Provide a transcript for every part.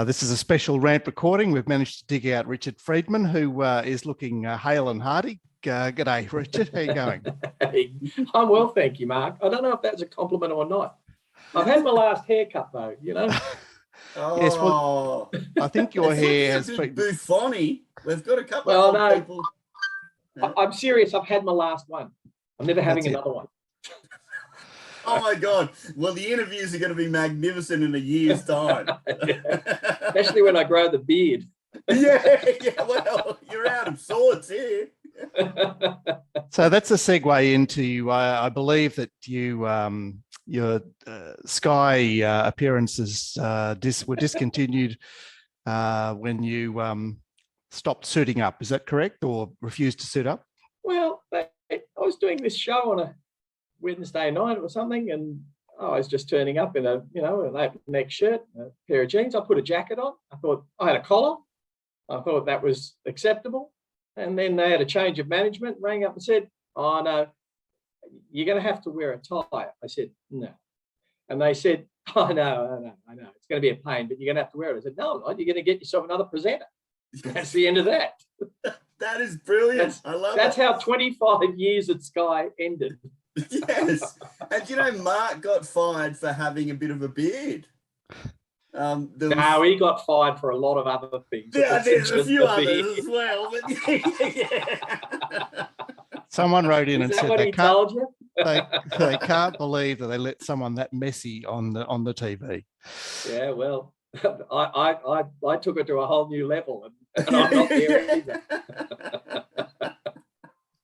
This is a special rant recording. We've managed to dig out Richard Freedman, who is looking hale and hearty. G'day, Richard. How are you going? Hey, I'm well, thank you, Mark. I don't know if that's a compliment or not. I've had my last haircut, though, you know. Yes, well, I think your hair has been buffonny. We've got a couple of people. I'm serious. I've had my last one. I'm never having another one. Oh my God. Well, the interviews are going to be magnificent in a year's time. Especially when I grow the beard. Yeah, well, you're out of sorts here. So that's a segue into, I believe that your Sky appearances were discontinued when you stopped suiting up. Is that correct, or refused to suit up? Well, I was doing this show on a Wednesday night or something, and I was just turning up in an open neck shirt, a pair of jeans. I put a jacket on. I thought I had a collar. I thought that was acceptable. And then they had a change of management, rang up and said, "Oh no, you're going to have to wear a tie." I said, "No." And they said, "Oh no, I know. It's going to be a pain, but you're going to have to wear it." I said, "No, you're going to get yourself another presenter." That's the end of that. That is brilliant. I love it. That's how 25 years at Sky ended. Yes. And you know, Mark got fired for having a bit of a beard. No, he got fired for a lot of other things. Yeah, there's a few others as well. But yeah. Someone wrote in and said they can't. You? They can't believe that they let someone that messy on the TV. Yeah, well, I took it to a whole new level, and I'm not there either.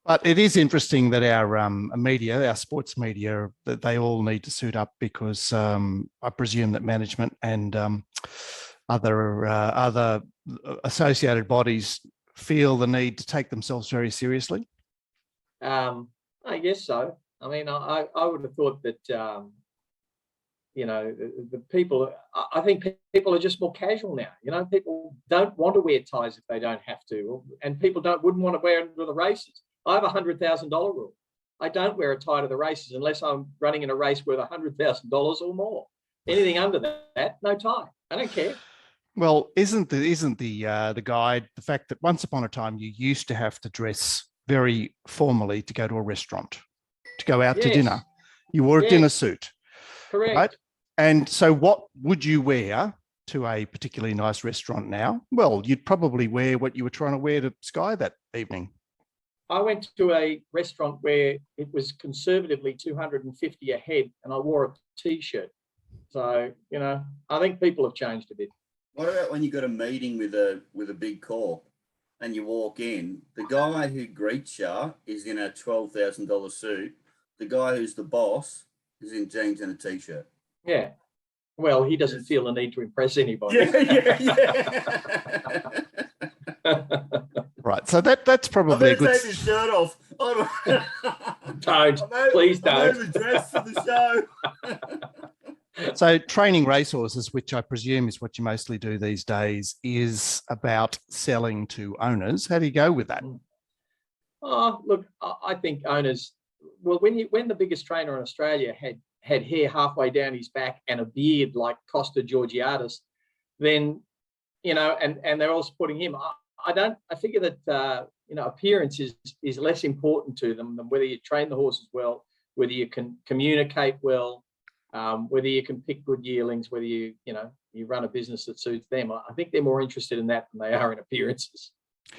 But it is interesting that our media, our sports media, that they all need to suit up because I presume that management and other associated bodies feel the need to take themselves very seriously. I guess so. I mean, I would have thought that the people. I think people are just more casual now. You know, people don't want to wear ties if they don't have to, and people wouldn't want to wear them to the races. I have a $100,000 rule. I don't wear a tie to the races unless I'm running in a race worth $100,000 or more. Anything under that, no tie. I don't care. Well, isn't the guide the fact that once upon a time you used to have to dress very formally to go to a restaurant, to go out to dinner? You wore a dinner suit. Correct. Right? And so what would you wear to a particularly nice restaurant now? Well, you'd probably wear what you were trying to wear to Sky that evening. I went to a restaurant where it was conservatively $250 a head, and I wore a T-shirt. So, I think people have changed a bit. What about when you got a meeting with a big call and you walk in? The guy who greets you is in a $12,000 suit. The guy who's the boss is in jeans and a T-shirt. Yeah. Well, he doesn't feel the need to impress anybody. Yeah. Right, so that's probably a good. Take his shirt off. Please don't. I'm overdressed for the show. So training racehorses, which I presume is what you mostly do these days, is about selling to owners. How do you go with that? Oh, look, I think owners. Well, when the biggest trainer in Australia had hair halfway down his back and a beard like Costa Georgiadis, then and they're all supporting him. I figure that appearance is less important to them than whether you train the horses well, whether you can communicate well, whether you can pick good yearlings, whether you run a business that suits them. I think they're more interested in that than they are in appearances.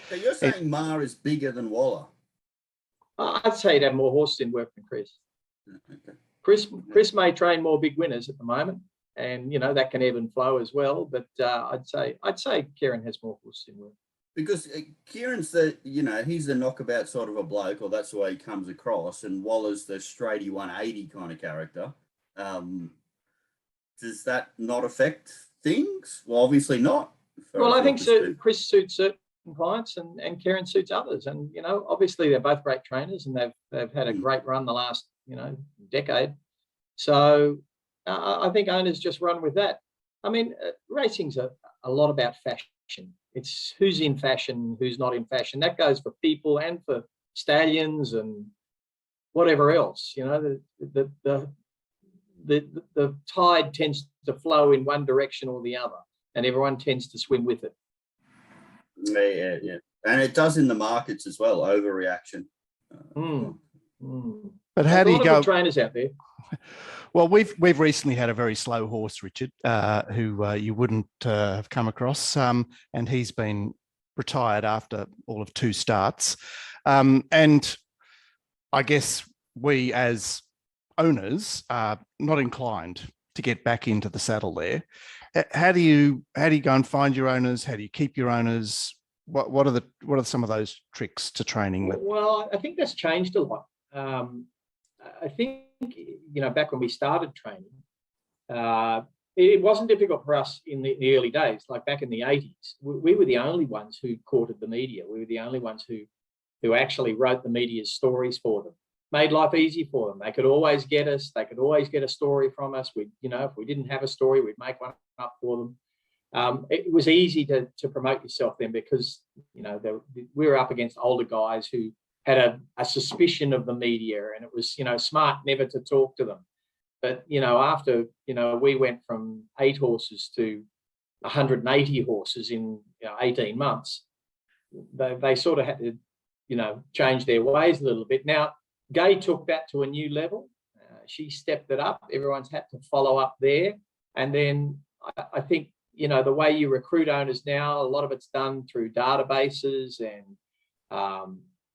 So you're saying Ma is bigger than Waller? I'd say he'd have more horses in work than Chris. Okay. Chris may train more big winners at the moment, and that can ebb and flow as well. But I'd say Kieran has more horses in work. Because Kieran's he's the knockabout sort of a bloke, or that's the way he comes across, and Waller's the straighty 180 kind of character. Does that not affect things? Well, obviously not. Well, I think Chris suits certain clients and Kieran suits others. And, obviously they're both great trainers and they've had a great run the last, decade. So I think owners just run with that. I mean, racing's a lot about fashion. it's who's in fashion, who's not in fashion. That goes for people and for stallions and whatever else. You know, the tide tends to flow in one direction or the other, and everyone tends to swim with it. Yeah. And it does in the markets as well, overreaction. But how do you go? Trainers out there. Well, we've recently had a very slow horse, Richard, who you wouldn't have come across, and he's been retired after all of 2 starts. And I guess we as owners are not inclined to get back into the saddle there. How do you go and find your owners? How do you keep your owners? What are some of those tricks to training? Well, I think that's changed a lot. I think, back when we started training, it wasn't difficult for us in the early days, like back in the 80s. We were the only ones who courted the media. We were the only ones who actually wrote the media's stories for them, made life easy for them. They could always get us. They could always get a story from us. If we didn't have a story, we'd make one up for them. It was easy to promote yourself then because, we were up against older guys who had a suspicion of the media, and it was, smart never to talk to them. But, after, we went from 8 horses to 180 horses in 18 months, they sort of had to, change their ways a little bit. Now, Gay took that to a new level. She stepped it up. Everyone's had to follow up there. And then I think, the way you recruit owners now, a lot of it's done through databases and,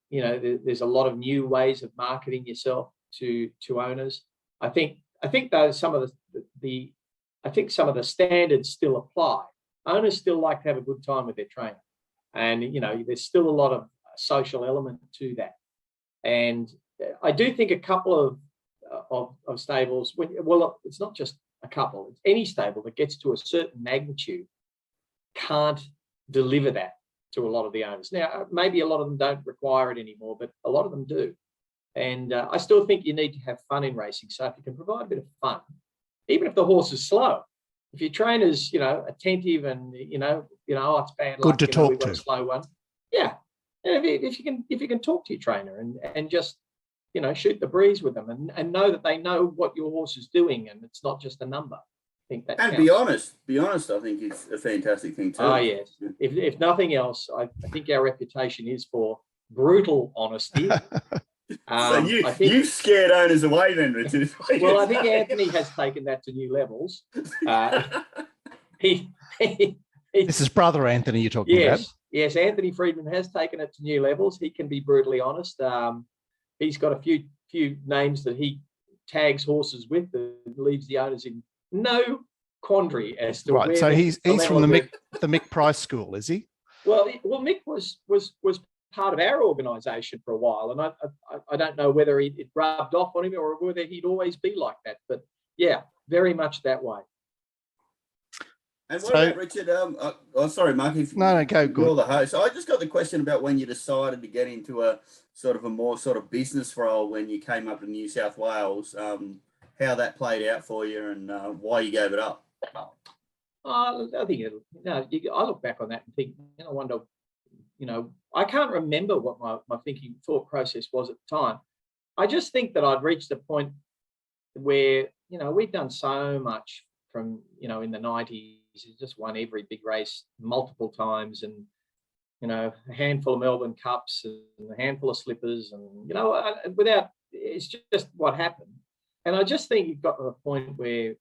there's a lot of new ways of marketing yourself to owners. I think though some of the standards still apply. Owners still like to have a good time with their trainer, and there's still a lot of social element to that. And I do think a couple of stables, it's not just a couple. It's any stable that gets to a certain magnitude can't deliver that to a lot of the owners. Now, maybe a lot of them don't require it anymore, but a lot of them do. And I still think you need to have fun in racing. So if you can provide a bit of fun, even if the horse is slow, if your trainer's, attentive and, oh, it's bad luck, good to talk we've got to. a slow one. Yeah. If you can talk to your trainer and just, shoot the breeze with them and know that they know what your horse is doing and it's not just a number. I think that and counts. be honest, I think it's a fantastic thing too. Oh, yes. If nothing else, I think our reputation is for brutal honesty. So you scared owners away then, Richard. Well, I think Anthony has taken that to new levels. This is brother Anthony you're talking about. Yes, Anthony Freedman has taken it to new levels. He can be brutally honest. He's got a few names that he tags horses with that leaves the owners in no quandary as to right. Where so he's from the the Mick Price School, is he? Well, Mick was part of our organisation for a while, and I don't know whether it rubbed off on him or whether he'd always be like that. But yeah, very much that way. And what about Richard? Sorry, Mark. No, go good. You're the host. I just got the question about when you decided to get into a more business role when you came up to New South Wales. How that played out for you and why you gave it up. I think I look back on that and think, I wonder, I can't remember what my thought process was at the time. I just think that I'd reached a point where, we'd done so much from, in the 90s, just won every big race multiple times and, a handful of Melbourne Cups and a handful of slippers and, it's just what happened. And I just think it got to the point where,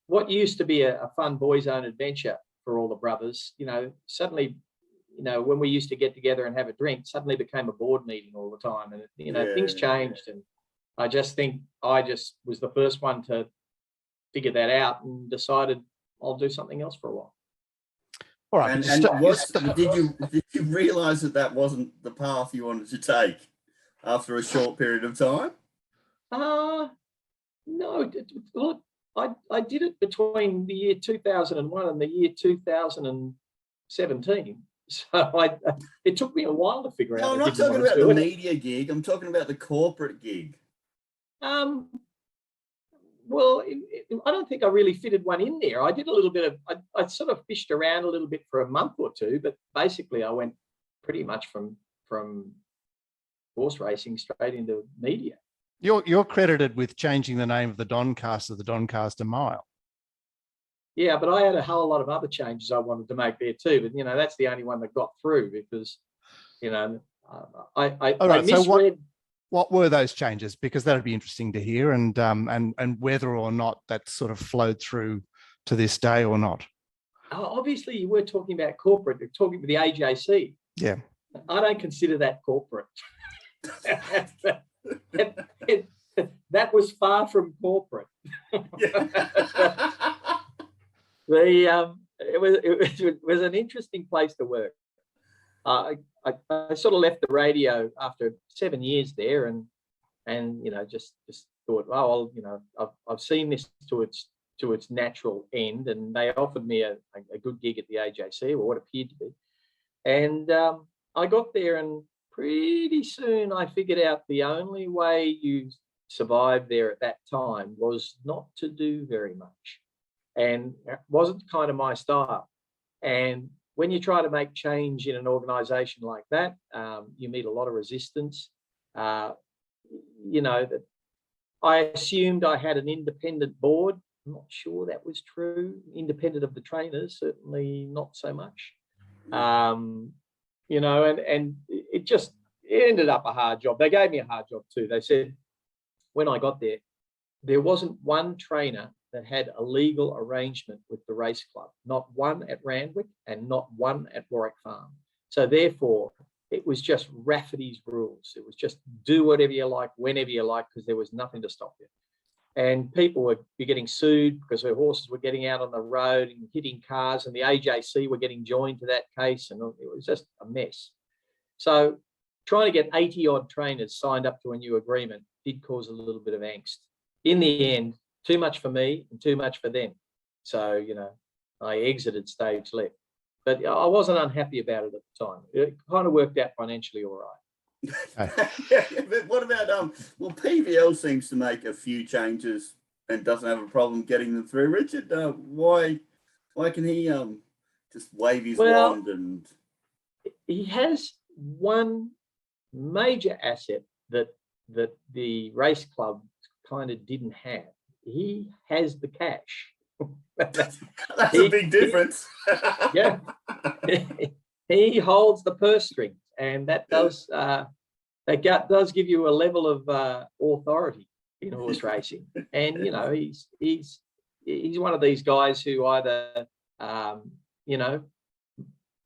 what used to be a fun boys' own adventure for all the brothers, suddenly, when we used to get together and have a drink, suddenly became a board meeting all the time. And, things changed. And I just think I just was the first one to figure that out and decided I'll do something else for a while. All right. Did you realise that wasn't the path you wanted to take after a short period of time? No. Look, I did it between the year 2001 and the year 2017. So it took me a while to figure out. I'm not talking about the media gig. I'm talking about the corporate gig. Well, I don't think I really fitted one in there. I did a little bit of, I sort of fished around a little bit for a month or two, but basically I went pretty much from horse racing straight into media. You're credited with changing the name of the Doncaster, the Doncaster Mile. Yeah, but I had a whole lot of other changes I wanted to make there too. But, you know, that's the only one that got through because, you know, I misread. What were those changes? Because that'd be interesting to hear, and whether or not that sort of flowed through to this day or not. Obviously, you were talking about corporate. You're talking about the AJC. Yeah. I don't consider that corporate. That was far from corporate. It was an interesting place to work. I sort of left the radio after 7 years there, and you know, just thought, oh well, you know, I've seen this to its natural end, and they offered me a good gig at the AJC, or what appeared to be, and I got there, and pretty soon I figured out the only way you survived there at that time was not to do very much, and it wasn't kind of my style. And when you try to make change in an organization like that, you meet a lot of resistance. You know, that I assumed I had an independent board. I'm not sure that was true. Independent of the trainers, certainly not so much. You know, and it ended up a hard job. They gave me a hard job too. They said when I got there, there wasn't one trainer that had a legal arrangement with the race club, not one at Randwick and not one at Warwick Farm. So therefore, it was just Rafferty's rules. It was just do whatever you like, whenever you like, because there was nothing to stop you. And people would be getting sued because their horses were getting out on the road and hitting cars, and the AJC were getting joined to that case, and it was just a mess. So trying to get 80 odd trainers signed up to a new agreement did cause a little bit of angst. In the end, too much for me and too much for them. So, you know, I exited stage left. But I wasn't unhappy about it at the time. It kind of worked out financially all right. Yeah, but what about well, PVL seems to make a few changes and doesn't have a problem getting them through. Richard, why can he just wave his wand? And he has one major asset that the race club kind of didn't have. He has the cash. That's a big difference. Yeah. He holds the purse strings, and that does give you a level of authority in horse racing. And you know, he's one of these guys who either you know,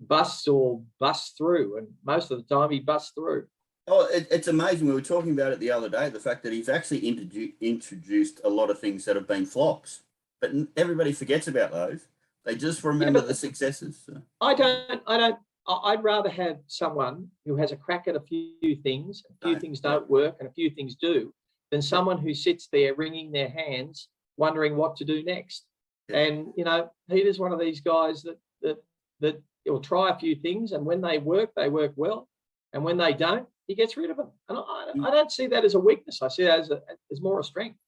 busts or busts through, and most of the time he busts through. Oh, it's amazing. We were talking about it the other day, the fact that he's actually introduced a lot of things that have been flops, but everybody forgets about those. They just remember the successes. So. I'd rather have someone who has a crack at a few things, a few things don't work and a few things do, than someone who sits there wringing their hands, wondering what to do next. Yeah. And, you know, Peter's one of these guys that will try a few things, and when they work well. And when they don't, he gets rid of them. And I don't see that as a weakness. I see that as more a strength.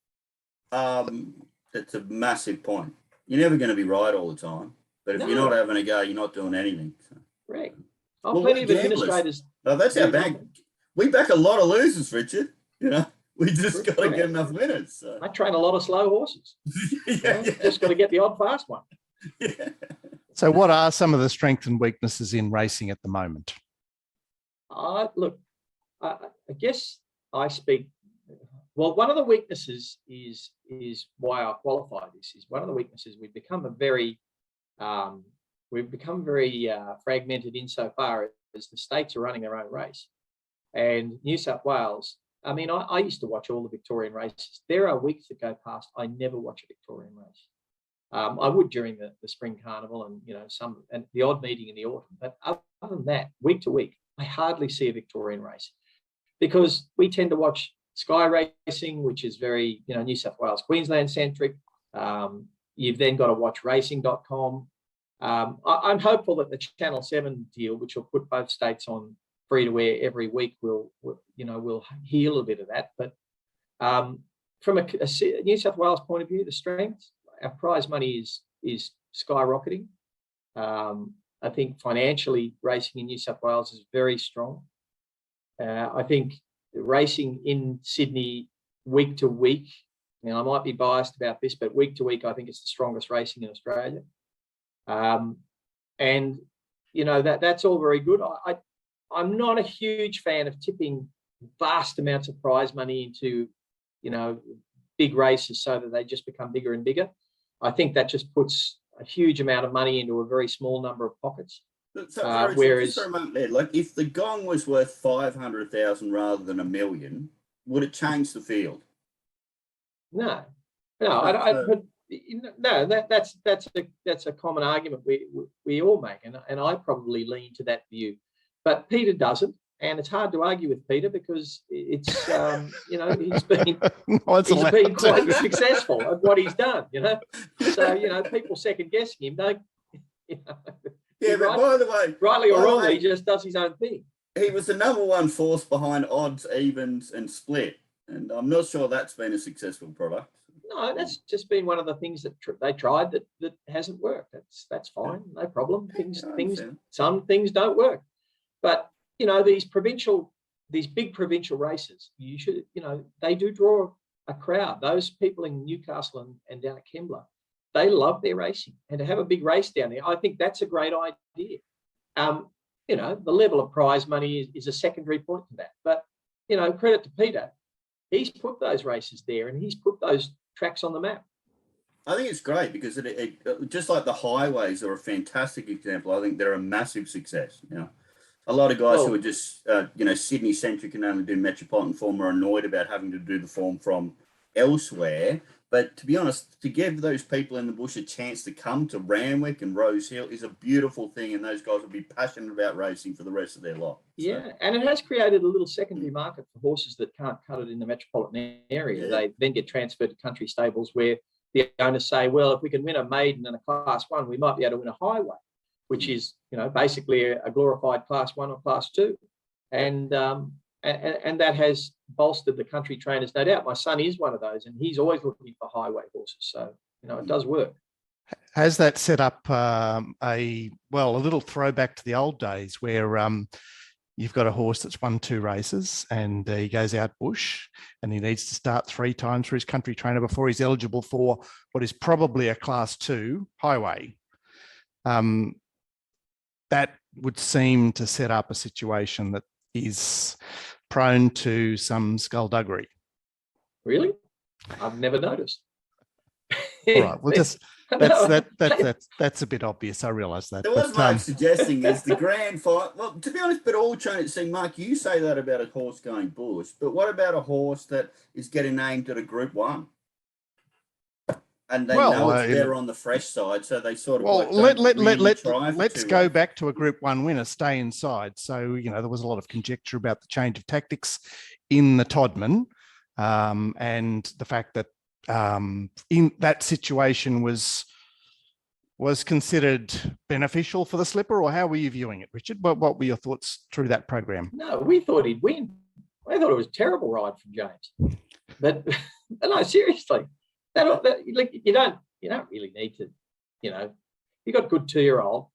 That's a massive point. You're never going to be right all the time. But if you're not having a go, you're not doing anything. So. Correct. Plenty of administrators. No, that's our back. We back a lot of losers, Richard. You know, we just got to get enough winners. So. I train a lot of slow horses. Just got to get the odd fast one. Yeah. So what are some of the strengths and weaknesses in racing at the moment? Look, I guess I speak. Well, one of the weaknesses is why I qualify this. Is one of the weaknesses we've become very fragmented insofar as the states are running their own race, and New South Wales. I mean, I used to watch all the Victorian races. There are weeks that go past I never watch a Victorian race. I would during the spring carnival and, you know, and the odd meeting in the autumn. But other than that, week to week, I hardly see a Victorian race, because we tend to watch Sky Racing, which is very, you know, New South Wales, Queensland centric. You've then got to watch racing.com. I'm hopeful that the Channel 7 deal, which will put both states on free to air every week, will heal a bit of that. But from a New South Wales point of view, the strengths, our prize money is skyrocketing. I think financially, racing in New South Wales is very strong. I think racing in Sydney week to week, I might be biased about this, but week to week, I think it's the strongest racing in Australia. And, that's all very good. I'm not a huge fan of tipping vast amounts of prize money into, big races so that they just become bigger and bigger. I think that just puts a huge amount of money into a very small number of pockets. So, whereas, just for a moment there, like if the gong was worth 500,000 rather than $1 million, would it change the field? No, that's a common argument we all make, and I probably lean to that view, but Peter doesn't, and it's hard to argue with Peter because it's he's been quite successful at what he's done, so people second guessing him, don't Yeah, but by the way, rightly or wrongly, he just does his own thing. He was the #1 force behind odds, evens, and split, and I'm not sure that's been a successful product. No, that's just been one of the things that they tried that hasn't worked. That's fine, no problem. Some things don't work, but these big provincial races, they do draw a crowd. Those people in Newcastle and down at Kembla, they love their racing, and to have a big race down there, I think that's a great idea. The level of prize money is a secondary point to that, but credit to Peter, he's put those races there and he's put those tracks on the map. I think it's great because it just like the highways are a fantastic example. I think they're a massive success. A lot of guys who are just Sydney centric and only do metropolitan form are annoyed about having to do the form from elsewhere. But to be honest, to give those people in the bush a chance to come to Randwick and Rose Hill is a beautiful thing, and those guys will be passionate about racing for the rest of their life. Yeah, and it has created a little secondary market for horses that can't cut it in the metropolitan area. Yeah. They then get transferred to country stables where the owners say, well, if we can win a maiden and a Class 1, we might be able to win a highway, which is basically a glorified Class 1 or Class 2. And that has bolstered the country trainers, no doubt. My son is one of those, and he's always looking for highway horses. So, it does work. Has that set up a little throwback to the old days where you've got a horse that's won 2 races and he goes out bush and he needs to start 3 times for his country trainer before he's eligible for what is probably a Class 2 highway? That would seem to set up a situation that is prone to some skullduggery. Really? I've never noticed. All right, well, that's a bit obvious. I realise that. There was Mark suggesting is the grand final. Well, to be honest, but all trainers see, Mark, you say that about a horse going bush, but what about a horse that is getting named at a Group 1? And they know it's better on the fresh side, so they sort of let's go back to a Group 1 winner, stay inside. So there was a lot of conjecture about the change of tactics in the Todman, and the fact that in that situation was considered beneficial for the slipper, or how were you viewing it, Richard? What were your thoughts through that program? No, we thought he'd win. I thought it was a terrible ride from James, but no, seriously. You don't really need to, you've got good 2-year-old.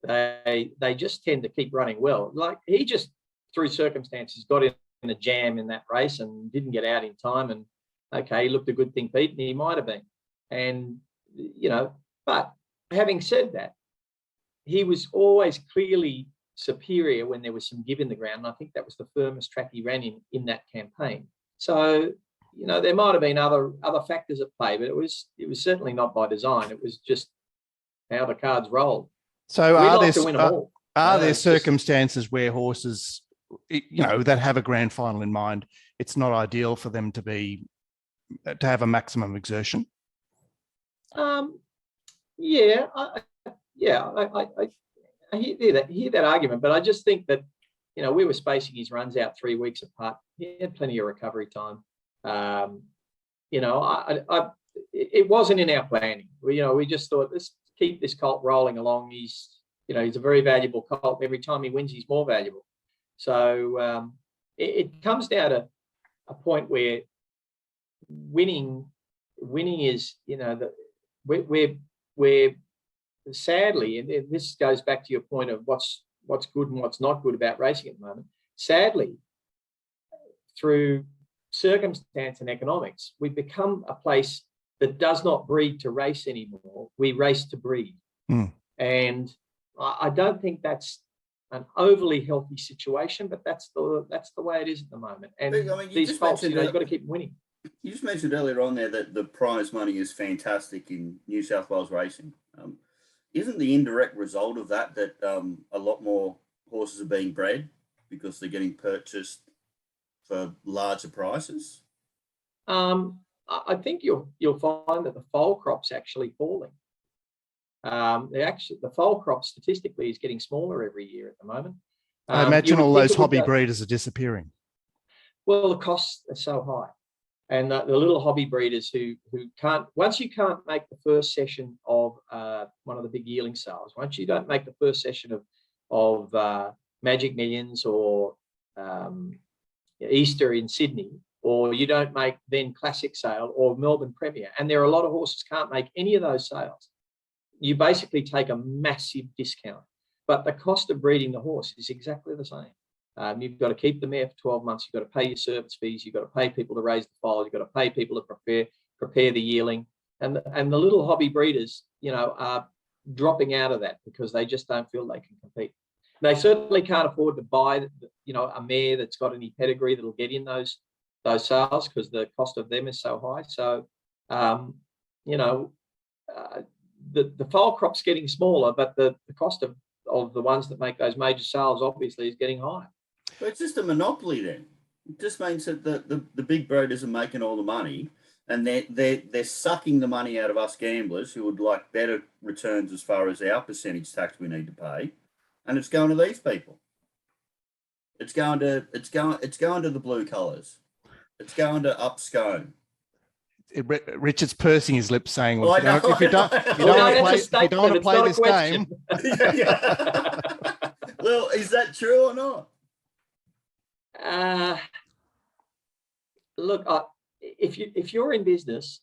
They just tend to keep running well. Like he just, through circumstances, got in a jam in that race and didn't get out in time. And okay, he looked a good thing, Pete, and he might have been. And but having said that, he was always clearly superior when there was some give in the ground. And I think that was the firmest track he ran in that campaign. So. There might have been other factors at play, but it was certainly not by design. It was just how the cards rolled. So are there circumstances where horses, that have a grand final in mind, it's not ideal for them to have a maximum exertion? I hear that argument, but I just think that we were spacing his runs out 3 weeks apart. He had plenty of recovery time. It wasn't in our planning. We just thought, let's keep this colt rolling along. He's a very valuable colt. Every time he wins, he's more valuable. So it comes down to a point where winning is, you know, that we're sadly, and this goes back to your point of what's good and what's not good about racing at the moment. Sadly, through circumstance and economics, we've become a place that does not breed to race anymore. We race to breed. And I don't think that's an overly healthy situation, but that's the way it is at the moment. And I mean, these folks, you know, you've got to keep winning. You just mentioned earlier on there that the prize money is fantastic in New South Wales racing. Isn't the indirect result of that a lot more horses are being bred because they're getting purchased for larger prices? I think you'll find that the foal crop's actually falling. The foal crop statistically is getting smaller every year at the moment. I imagine all those hobby breeders are disappearing. Well, the costs are so high. And the little hobby breeders who can't, once you can't make the first session of one of the big yearling sales, once you don't make the first session of Magic Millions or Easter in Sydney, or you don't make then Classic Sale or Melbourne Premier, and there are a lot of horses can't make any of those sales, you basically take a massive discount. But the cost of breeding the horse is exactly the same. You've got to keep them there for 12 months. You've got to pay your service fees. You've got to pay people to raise the foal. You've got to pay people to prepare the yearling. And the little hobby breeders, you know, are dropping out of that because they just don't feel they can compete. They certainly can't afford to buy, you know, a mare that's got any pedigree that'll get in those sales because the cost of them is so high. So, you know, the foal crop's getting smaller, but the cost of the ones that make those major sales obviously is getting higher. But it's just a monopoly then. It just means that the big breeders are making all the money, and they're sucking the money out of us gamblers who would like better returns as far as our percentage tax we need to pay, and it's going to these people. It's going to the blue colours. It's going to up Scone. Richard's pursing his lips, saying, "Well, if you don't want to play this game." Well, is that true or not? Look, if you're in business,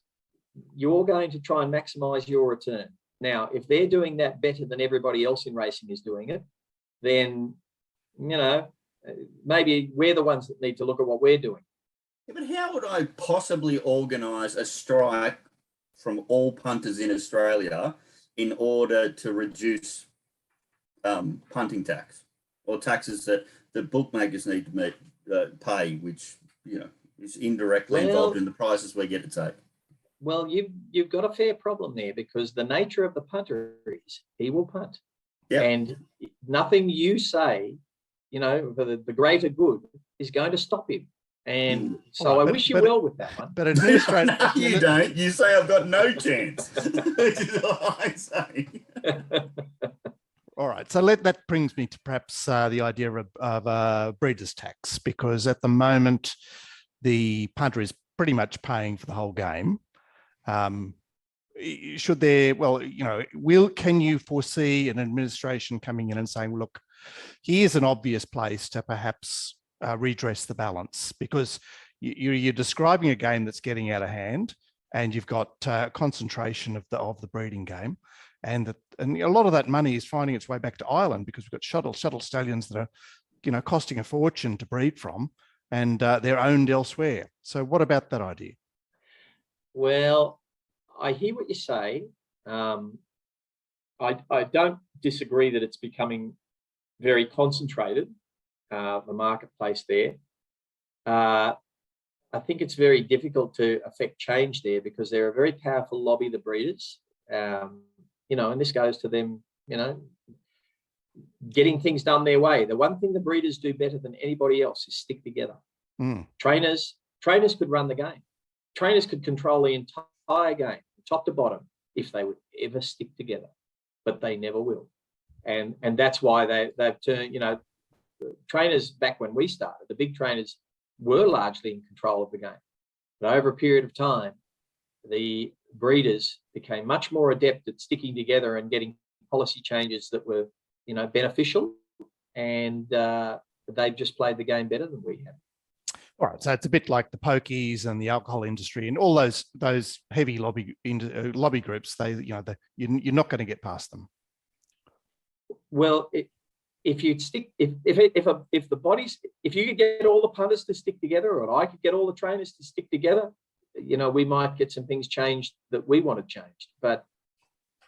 you're going to try and maximise your return. Now, if they're doing that better than everybody else in racing is doing it, then, you know, maybe we're the ones that need to look at what we're doing. Yeah, but how would I possibly organise a strike from all punters in Australia in order to reduce punting tax or taxes that the bookmakers need to pay, which, you know, is indirectly involved in the prices we get to take? Well, you've got a fair problem there because the nature of the punter is he will punt. Yep. And nothing you say, you know, for the greater good is going to stop him. And so I wish you well with that one. But administrator, no, you don't. You say I've got no chance. Which is what I say. All right. So that brings me to perhaps the idea of breeder's tax, because at the moment the punter is pretty much paying for the whole game. Should there, well, you know, can you foresee an administration coming in and saying, look, here's an obvious place to perhaps redress the balance, because you're describing a game that's getting out of hand, and you've got concentration of the breeding game, and a lot of that money is finding its way back to Ireland because we've got shuttle stallions that are, you know, costing a fortune to breed from, and they're owned elsewhere. So what about that idea? Well, I hear what you say. I don't disagree that it's becoming very concentrated, the marketplace there. I think it's very difficult to affect change there because they're a very powerful lobby, the breeders, you know, and this goes to them, you know, getting things done their way. The one thing the breeders do better than anybody else is stick together. Trainers could run the game. Trainers could control the entire game, top to bottom, if they would ever stick together, but they never will. And that's why they've turned, you know, trainers back when we started, the big trainers were largely in control of the game. But over a period of time, the breeders became much more adept at sticking together and getting policy changes that were, you know, beneficial, and they've just played the game better than we have. All right, so it's a bit like the pokies and the alcohol industry and all those heavy lobby groups. You're not going to get past them. Well, if you stick, if you could get all the punters to stick together, or I could get all the trainers to stick together, we might get some things changed that we want to change. But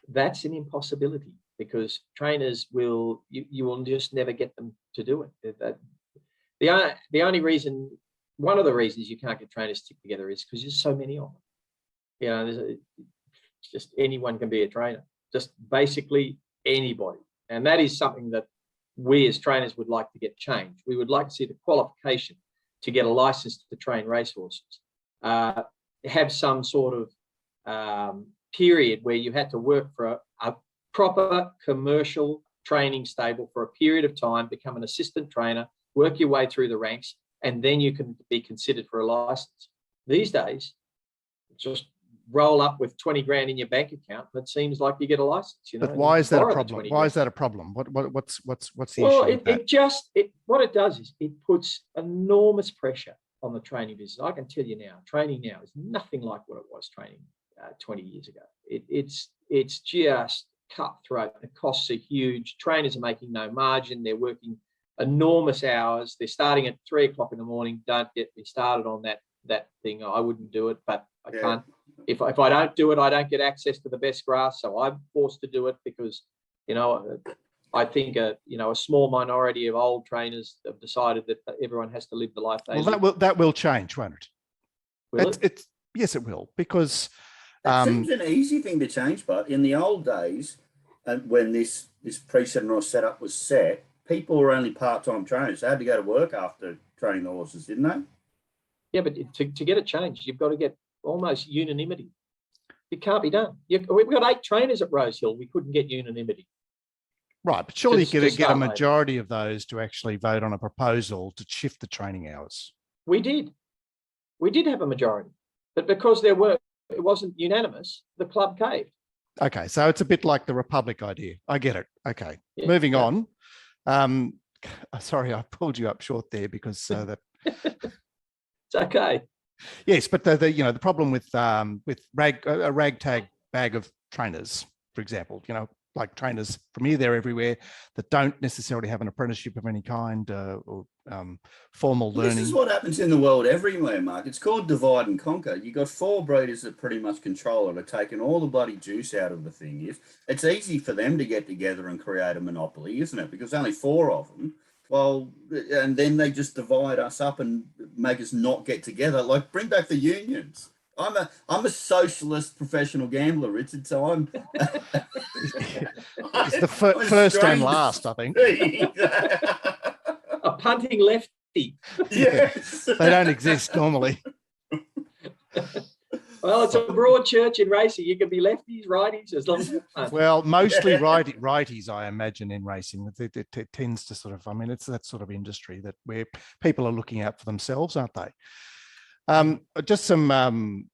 that's an impossibility, because trainers you will just never get them to do it. The only reason, one of the reasons you can't get trainers to stick together is because there's so many of them. Just anyone can be a trainer, just basically anybody. And that is something that we as trainers would like to get changed. We would like to see the qualification to get a license to train racehorses have some sort of period where you had to work for a proper commercial training stable for a period of time, become an assistant trainer, work your way through the ranks, and then you can be considered for a license. These days, just roll up with 20 grand in your bank account, and it seems like you get a license. But why is that a problem? Why is that a problem? What's the issue? Well, with that? what it does is it puts enormous pressure on the training business. I can tell you now, training now is nothing like what it was training 20 years ago. It's just cutthroat. The costs are huge. Trainers are making no margin. They're working enormous hours. They're starting at 3 o'clock in the morning. Don't get me started on that thing. I wouldn't do it, but I can't. If I don't do it, I don't get access to the best grass. So I'm forced to do it because, I think a small minority of old trainers have decided that everyone has to live the life they live. That will change, won't it? Will it? Yes, it will, because it seems an easy thing to change. But in the old days, when this precedent or setup was set, people were only part-time trainers. They had to go to work after training the horses, didn't they? Yeah, but to get it changed, you've got to get almost unanimity. It can't be done. We've got 8 trainers at Rosehill. We couldn't get unanimity. Right, but surely you could get a majority of those to actually vote on a proposal to shift the training hours. We did have a majority, but because it wasn't unanimous, the club caved. Okay, so it's a bit like the Republic idea. I get it. Okay, yeah, moving on. Sorry, I pulled you up short there because that. It's okay. Yes, but the problem with a ragtag bag of trainers, for example, like trainers from here, there, everywhere, that don't necessarily have an apprenticeship of any kind or formal learning. This is what happens in the world everywhere, Mark. It's called divide and conquer. You got 4 breeders that pretty much control it, are taking all the bloody juice out of the thing. It's easy for them to get together and create a monopoly, isn't it? Because only 4 of them. Well, and then they just divide us up and make us not get together. Like, bring back the unions. I'm a socialist professional gambler, Richard. So I'm. It's the first and last, I think. A punting lefty. Yes. They don't exist normally. Well, it's a broad church in racing. You can be lefties, righties, as long as you punt. Well, mostly righties, I imagine, in racing. It tends to sort of, it's that sort of industry where people are looking out for themselves, aren't they? I just wanted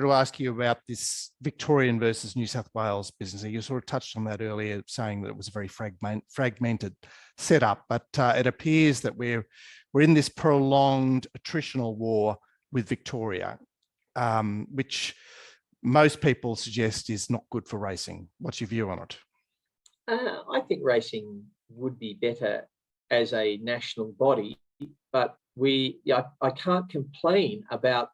to ask you about this Victorian versus New South Wales business. You sort of touched on that earlier, saying that it was a very fragmented setup, but it appears that we're in this prolonged attritional war with Victoria, which most people suggest is not good for racing. What's your view on it? I think racing would be better as a national body, but I can't complain about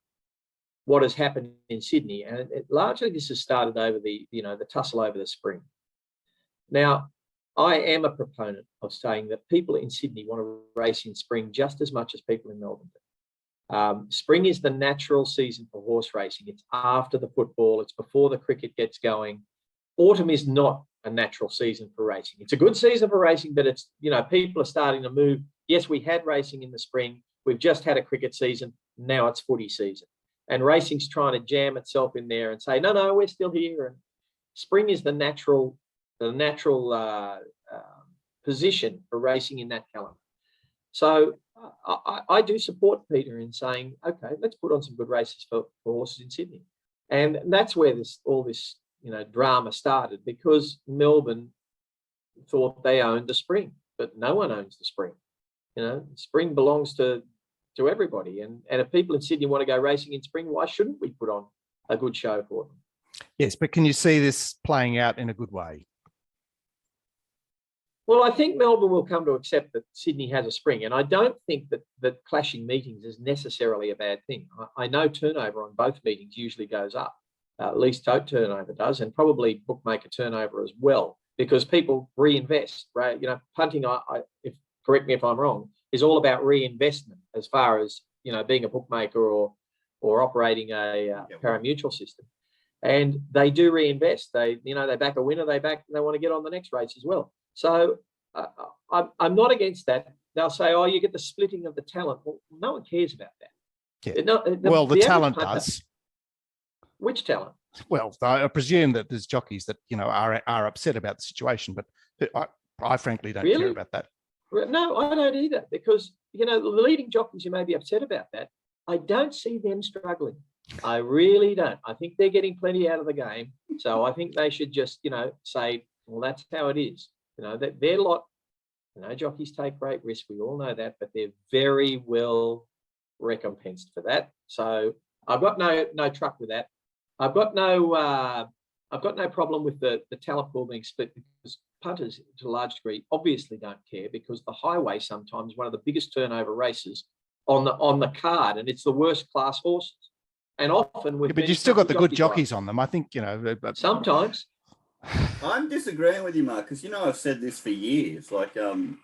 what has happened in Sydney, and largely this has started over the tussle over the spring. Now, I am a proponent of saying that people in Sydney want to race in spring just as much as people in Melbourne do. Spring is the natural season for horse racing. It's after the football. It's before the cricket gets going. Autumn is not a natural season for racing. It's a good season for racing, but it's, people are starting to move. Yes, we had racing in the spring. We've just had a cricket season. Now it's footy season. And racing's trying to jam itself in there and say, no, we're still here. And spring is the natural position for racing in that calendar. So I do support Peter in saying, okay, let's put on some good races for horses in Sydney. And that's where all this drama started, because Melbourne thought they owned the spring, but no one owns the spring. Spring belongs to to everybody. And if people in Sydney want to go racing in spring, why shouldn't we put on a good show for them? Yes, but can you see this playing out in a good way? Well, I think Melbourne will come to accept that Sydney has a spring, and I don't think that clashing meetings is necessarily a bad thing. I know turnover on both meetings usually goes up, at least tote turnover does, and probably bookmaker turnover as well, because people reinvest, right? You know, punting, correct me if I'm wrong, is all about reinvestment as far as, you know, being a bookmaker or operating a pari-mutuel system. And they do reinvest. They back a winner, they want to get on the next race as well. So I'm not against that. They'll say, oh, you get the splitting of the talent. Well, no one cares about that. Yeah. The talent punter, does. Which talent? Well, I presume that there's jockeys that, you know, are upset about the situation, but I frankly don't care about that. No, I don't either, because, you know, the leading jockeys who may be upset about that, I don't see them struggling. I really don't. I think they're getting plenty out of the game. So I think they should just, you know, say, well, that's how it is. You know, that their lot, you know, jockeys take great risk. We all know that, but they're very well recompensed for that. So I've got no truck with that. I've got no problem with the talent pool being split, because punters to a large degree obviously don't care, because the highway sometimes is one of the biggest turnover races on the card, and it's the worst class horses. And often with but you've still got the good jockeys on them. I think, you know, sometimes. I'm disagreeing with you, Mark, because, you know, I've said this for years. Like, you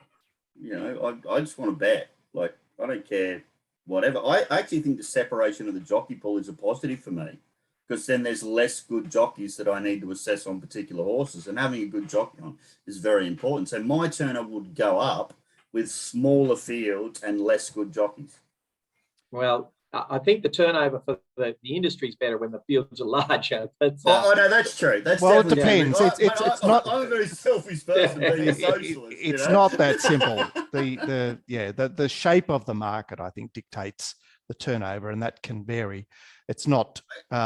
know, I just want to bet. Like, I don't care, whatever. I actually think the separation of the jockey pool is a positive for me, because then there's less good jockeys that I need to assess on particular horses, and having a good jockey on is very important. So my turnover would go up with smaller fields and less good jockeys. Well, I think the turnover for the industry is better when the fields are larger. But, no, that's true. That's well, it depends. It's not. I'm a very selfish person, being a socialist. It's not that simple. The shape of the market, I think, dictates the turnover, and that can vary. It's not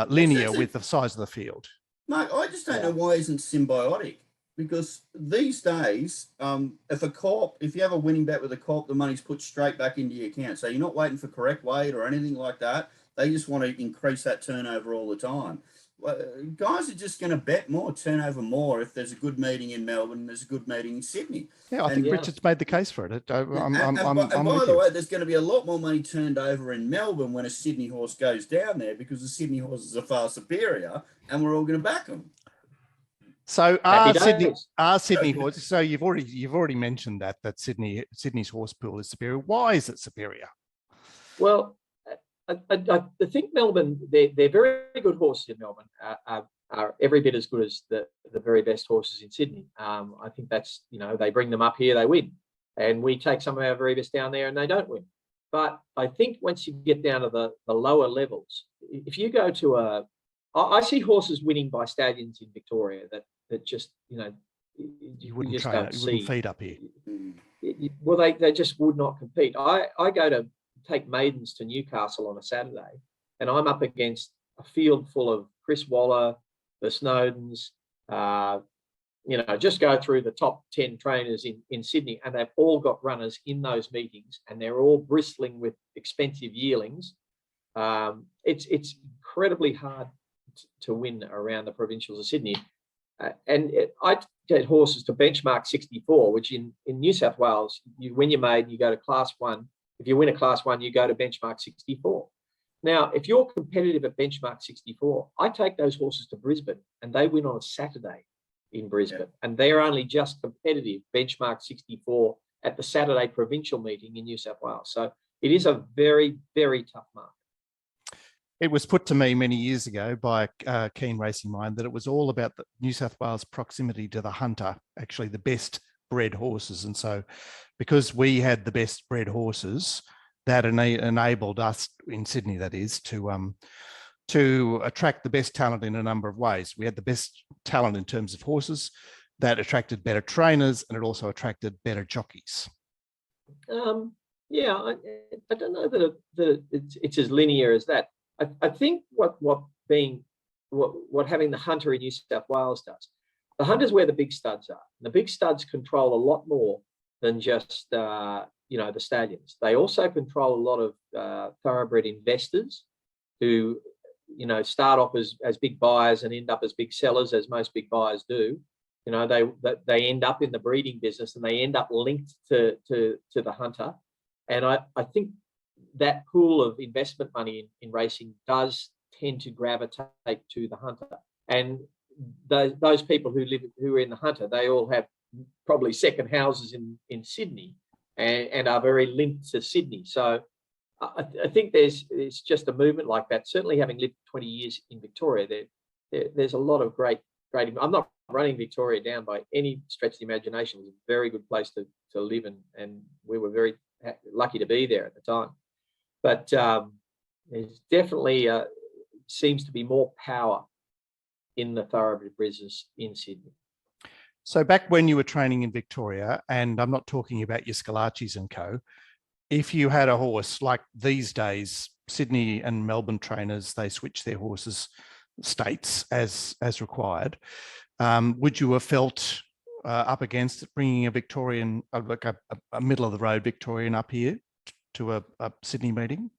linear with the size of the field. Mark, I just don't know why it isn't symbiotic. Because these days, if you have a winning bet with a corp, the money's put straight back into your account. So you're not waiting for correct weight or anything like that. They just want to increase that turnover all the time. Guys are just going to bet more, turnover more, if there's a good meeting in Melbourne and there's a good meeting in Sydney. Yeah, I think Richard's made the case for it. By the way, there's going to be a lot more money turned over in Melbourne when a Sydney horse goes down there, because the Sydney horses are far superior, and we're all going to back them. So are Sydney horses? So you've already mentioned that Sydney's horse pool is superior. Why is it superior? Well, I think Melbourne, they're very good horses in Melbourne are every bit as good as the very best horses in Sydney. I think that's, you know, they bring them up here, they win, and we take some of our very best down there and they don't win. But I think once you get down to the lower levels, if you go to I see horses winning by stallions in Victoria that just, you know, you wouldn't feed up here. Well, they just would not compete. I go to take maidens to Newcastle on a Saturday, and I'm up against a field full of Chris Waller, the Snowdens, you know, just go through the top 10 trainers in Sydney, and they've all got runners in those meetings, and they're all bristling with expensive yearlings. It's incredibly hard to win around the provincials of Sydney. I get horses to benchmark 64, which in New South Wales, when you're made, you go to class 1. If you win a class 1, you go to benchmark 64. Now, if you're competitive at benchmark 64, I take those horses to Brisbane, and they win on a Saturday in Brisbane, and they're only just competitive benchmark 64 at the Saturday provincial meeting in New South Wales. So it is a very, very tough market. It was put to me many years ago by a keen racing mind that it was all about the New South Wales proximity to the hunter, actually the best bred horses. And so because we had the best bred horses, that enabled us in Sydney, that is, to attract the best talent in a number of ways. We had the best talent in terms of horses, that attracted better trainers, and it also attracted better jockeys. Yeah, I don't know that it's as linear as that. I think what having the hunter in New South Wales does, the hunter's where the big studs are. And the big studs control a lot more than just the stallions. They also control a lot of thoroughbred investors who, start off as big buyers and end up as big sellers, as most big buyers do. They end up in the breeding business and they end up linked to the hunter. And I think that pool of investment money in racing does tend to gravitate to the hunter. And those people who are in the hunter, they all have probably second houses in Sydney and are very linked to Sydney. So I think it's just a movement like that. Certainly, having lived 20 years in Victoria, there's a lot of great. I'm not running Victoria down by any stretch of the imagination. It was a very good place to live, and we were very lucky to be there at the time. But there's definitely seems to be more power in the thoroughbred business in Sydney. So back when you were training in Victoria, and I'm not talking about your Scalachis and co, if you had a horse like these days, Sydney and Melbourne trainers, they switch their horses states as required. Would you have felt up against it, bringing a Victorian, like a middle of the road Victorian up here to a Sydney meeting?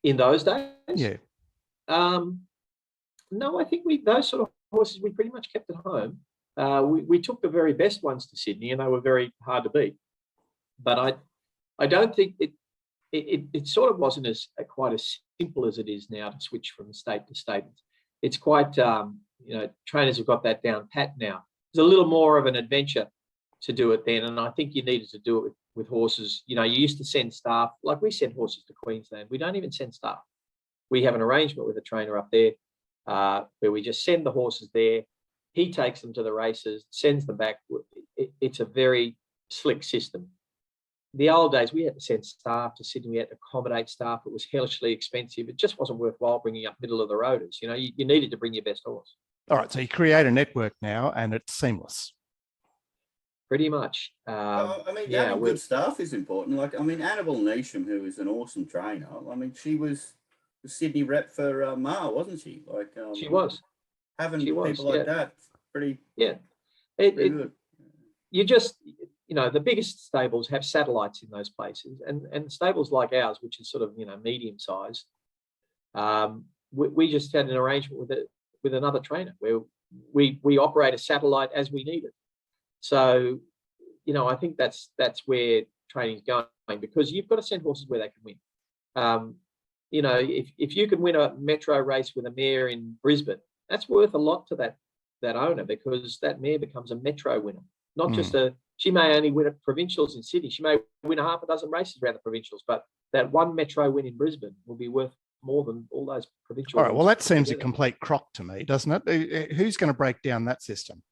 In those days? Yeah. No, I think those sort of horses we pretty much kept at home. We took the very best ones to Sydney, and they were very hard to beat. But I don't think it sort of wasn't quite as simple as it is now to switch from state to state. It's quite trainers have got that down pat now. It's a little more of an adventure to do it then, and I think you needed to do it with horses. You used to send staff, like we send horses to Queensland. We don't even send staff. We have an arrangement with a trainer up there where we just send the horses there. He takes them to the races, sends them back. It's a very slick system. The old days, we had to send staff to Sydney. We had to accommodate staff. It was hellishly expensive. It just wasn't worthwhile bringing up middle of the roaders. You needed to bring your best horse. All right, so you create a network now, and it's seamless. Pretty much. Having good staff is important. Annabelle Neesham, who is an awesome trainer. She was the Sydney rep for Ma, wasn't she? She was. Having people like that, pretty. Yeah. Pretty good. You just. The biggest stables have satellites in those places, and stables like ours, which is sort of medium sized, we just had an arrangement with another trainer where we operate a satellite as we need it. So, I think that's where training's going, because you've got to send horses where they can win. If you can win a metro race with a mare in Brisbane, that's worth a lot to that owner, because that mare becomes a metro winner, not just she may only win at provincials in Sydney. She may win a half a dozen races around the provincials, but that one metro win in Brisbane will be worth more than all those provincial. All right. Well, that seems a complete crock to me, doesn't it? Who's going to break down that system?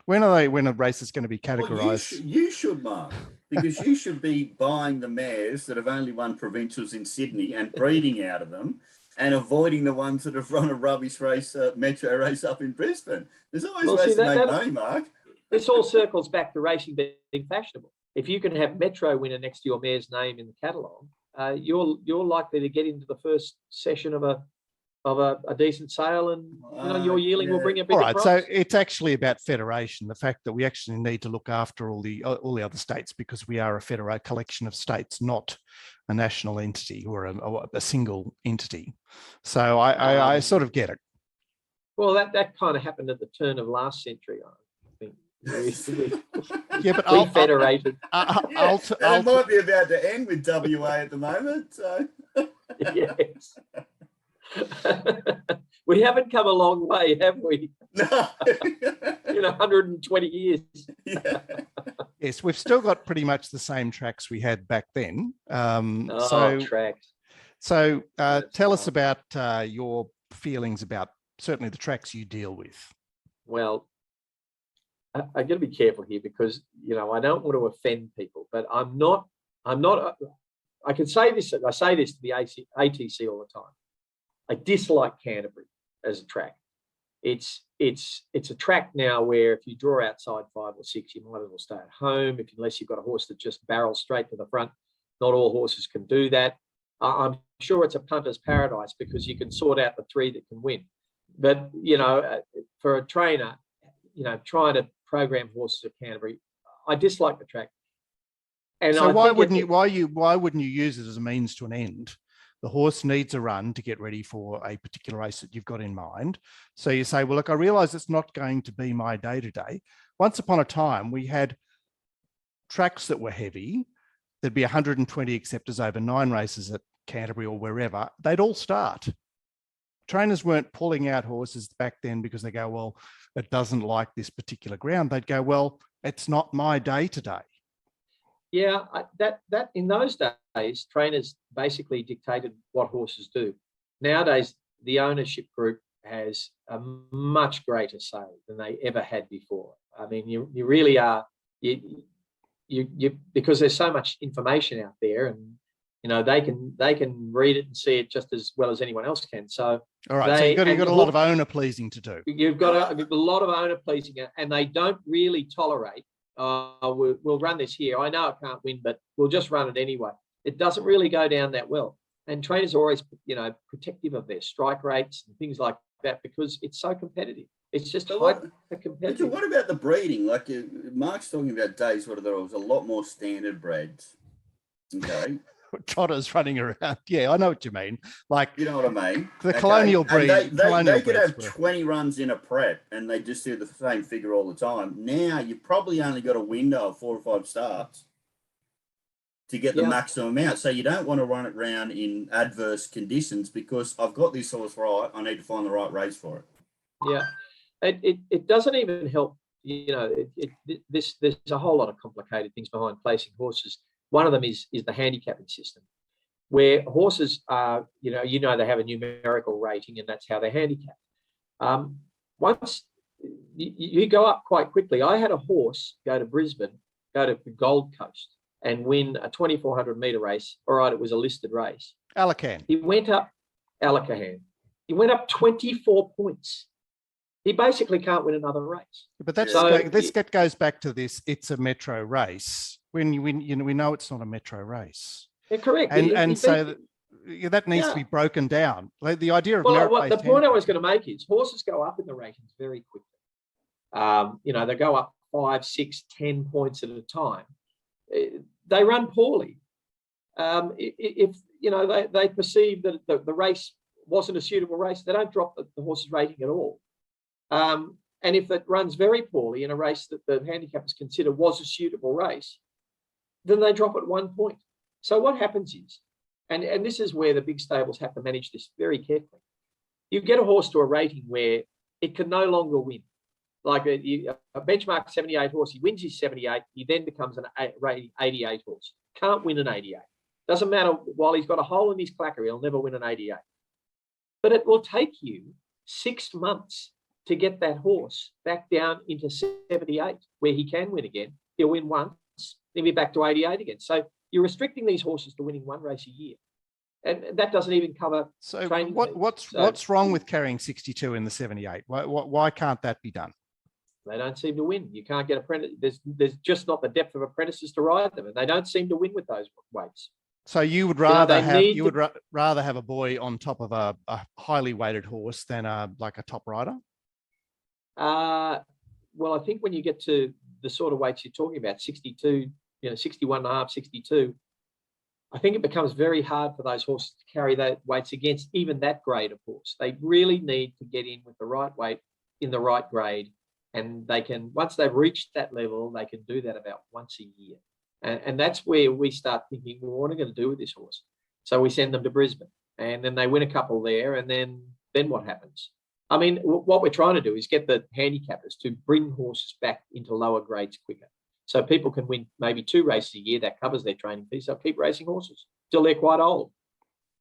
When a race is going to be categorised? Well, you should, Mark, because you should be buying the mares that have only won provincials in Sydney and breeding out of them, and avoiding the ones that have run a rubbish race, metro race up in Brisbane. There's always ways to make money, Mark. This all circles back to racing being fashionable. If you can have Metro winner next to your mare's name in the catalogue, you're likely to get into the first session of a decent sale, and your yearling will bring a bigger price. So it's actually about federation. The fact that we actually need to look after all the other states, because we are a collection of states, not a national entity or a single entity. So I sort of get it. Well, that kind of happened at the turn of last century, I think. Yeah, but we federated. It might be about to end with WA at the moment. So. Yes. We haven't come a long way, have we? No. In 120 years. Yeah. Yes, we've still got pretty much the same tracks we had back then. Tracks. So tell us about your feelings about certainly the tracks you deal with. Well, I've got to be careful here, because I don't want to offend people, but I'm not. I can say this. I say this to the ATC all the time. I dislike Canterbury as a track. It's a track now where if you draw outside 5 or 6, you might as well stay at home, unless you've got a horse that just barrels straight to the front. Not all horses can do that. I'm sure it's a punter's paradise, because you can sort out the 3 that can win. But for a trainer, trying to program horses at Canterbury, I dislike the track. And So I why think wouldn't you use it as a means to an end? The horse needs a run to get ready for a particular race that you've got in mind. So you say, well, look, I realize it's not going to be my day to day. Once upon a time, we had tracks that were heavy. There'd be 120 acceptors over 9 races at Canterbury or wherever. They'd all start. Trainers weren't pulling out horses back then because they go, well, it doesn't like this particular ground. They'd go, well, it's not my day today. Yeah, that in those days, trainers basically dictated what horses do. Nowadays, the ownership group has a much greater say than they ever had before. I mean, you really are, you because there's so much information out there, and you know they can read it and see it just as well as anyone else can. So all right, so you've got a lot of owner pleasing to do. You've got a lot of owner pleasing, and they don't really tolerate. We'll run this here. I know it can't win, but we'll just run it anyway. It doesn't really go down that well. And trainers are always, protective of their strike rates and things like that because it's so competitive. It's just hyper competitive. What about the breeding? Like Mark's talking about days where there was a lot more standard breds. Okay. Trotters running around. Yeah, I know what you mean. Like, you know what I mean? The colonial breed. They could have 20 runs in a prep and they just do the same figure all the time. Now you've probably only got a window of 4 or 5 starts to get the maximum amount. So you don't want to run it round in adverse conditions because I've got this horse right. I need to find the right race for it. Yeah. It doesn't even help. There's a whole lot of complicated things behind placing horses. One of them is the handicapping system, where horses are, they have a numerical rating and that's how they're handicapped. Once you go up quite quickly. I had a horse go to Brisbane, go to the Gold Coast and win a 2,400 metre race. All right, it was a listed race. Alakan. He went up, Alakan. He went up 24 points. He basically can't win another race. But this goes back to this. It's a metro race. When we know it's not a metro race. Yeah, correct. That needs to be broken down. Like the idea of the point I was going to make is horses go up in the rankings very quickly. They go up 5, 6, 10 points at a time. They run poorly. If they perceive that the race wasn't a suitable race, they don't drop the horse's rating at all. And if it runs very poorly in a race that the handicappers consider was a suitable race, then they drop at 1 point. So what happens is, and this is where the big stables have to manage this very carefully. You get a horse to a rating where it can no longer win. Like a benchmark 78 horse, he wins his 78, he then becomes an rating 88 horse. Can't win an 88. Doesn't matter, while he's got a hole in his clacker, he'll never win an 88. But it will take you 6 months to get that horse back down into 78, where he can win again. He'll win once, then be back to 88 again. So you're restricting these horses to winning 1 race a year. And that doesn't even cover training. What's wrong with carrying 62 in the 78? Why can't that be done? They don't seem to win. You can't get apprentices. There's just not the depth of apprentices to ride them, and they don't seem to win with those weights. So you would rather rather have a boy on top of a highly weighted horse than like a top rider? Well, I think when you get to the sort of weights you're talking about, 62, 61.5, 62, I think it becomes very hard for those horses to carry those weights against even that grade of horse. They really need to get in with the right weight in the right grade. And they can, once they've reached that level, they can do that about once a year. And that's where we start thinking, well, what are we going to do with this horse? So we send them to Brisbane and then they win a couple there. And then what happens? I mean, what we're trying to do is get the handicappers to bring horses back into lower grades quicker. So people can win maybe 2 races a year. That covers their training fees. They'll keep racing horses till they're quite old.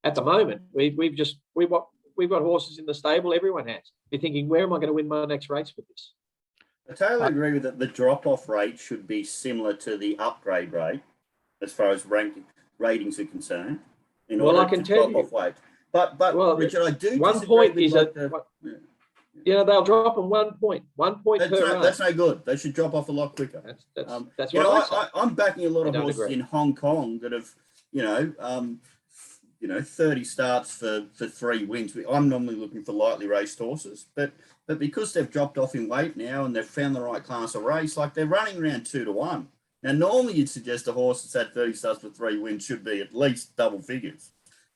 At the moment, we've got horses in the stable. Everyone has. You're thinking, where am I going to win my next race with this? I totally agree with that. The drop-off rate should be similar to the upgrade rate as far as ratings are concerned. I can tell you. Weight. But Richard, I do 1 point is they'll drop them 1 point. 1 point per run. That's no good. They should drop off a lot quicker. That's what I'm backing a lot of horses in Hong Kong that have, 30 starts for 3 wins. I'm normally looking for lightly raced horses, but because they've dropped off in weight now and they've found the right class of race, like they're running around 2 to 1. Now, normally you'd suggest a horse that's had 30 starts with 3 wins should be at least double figures,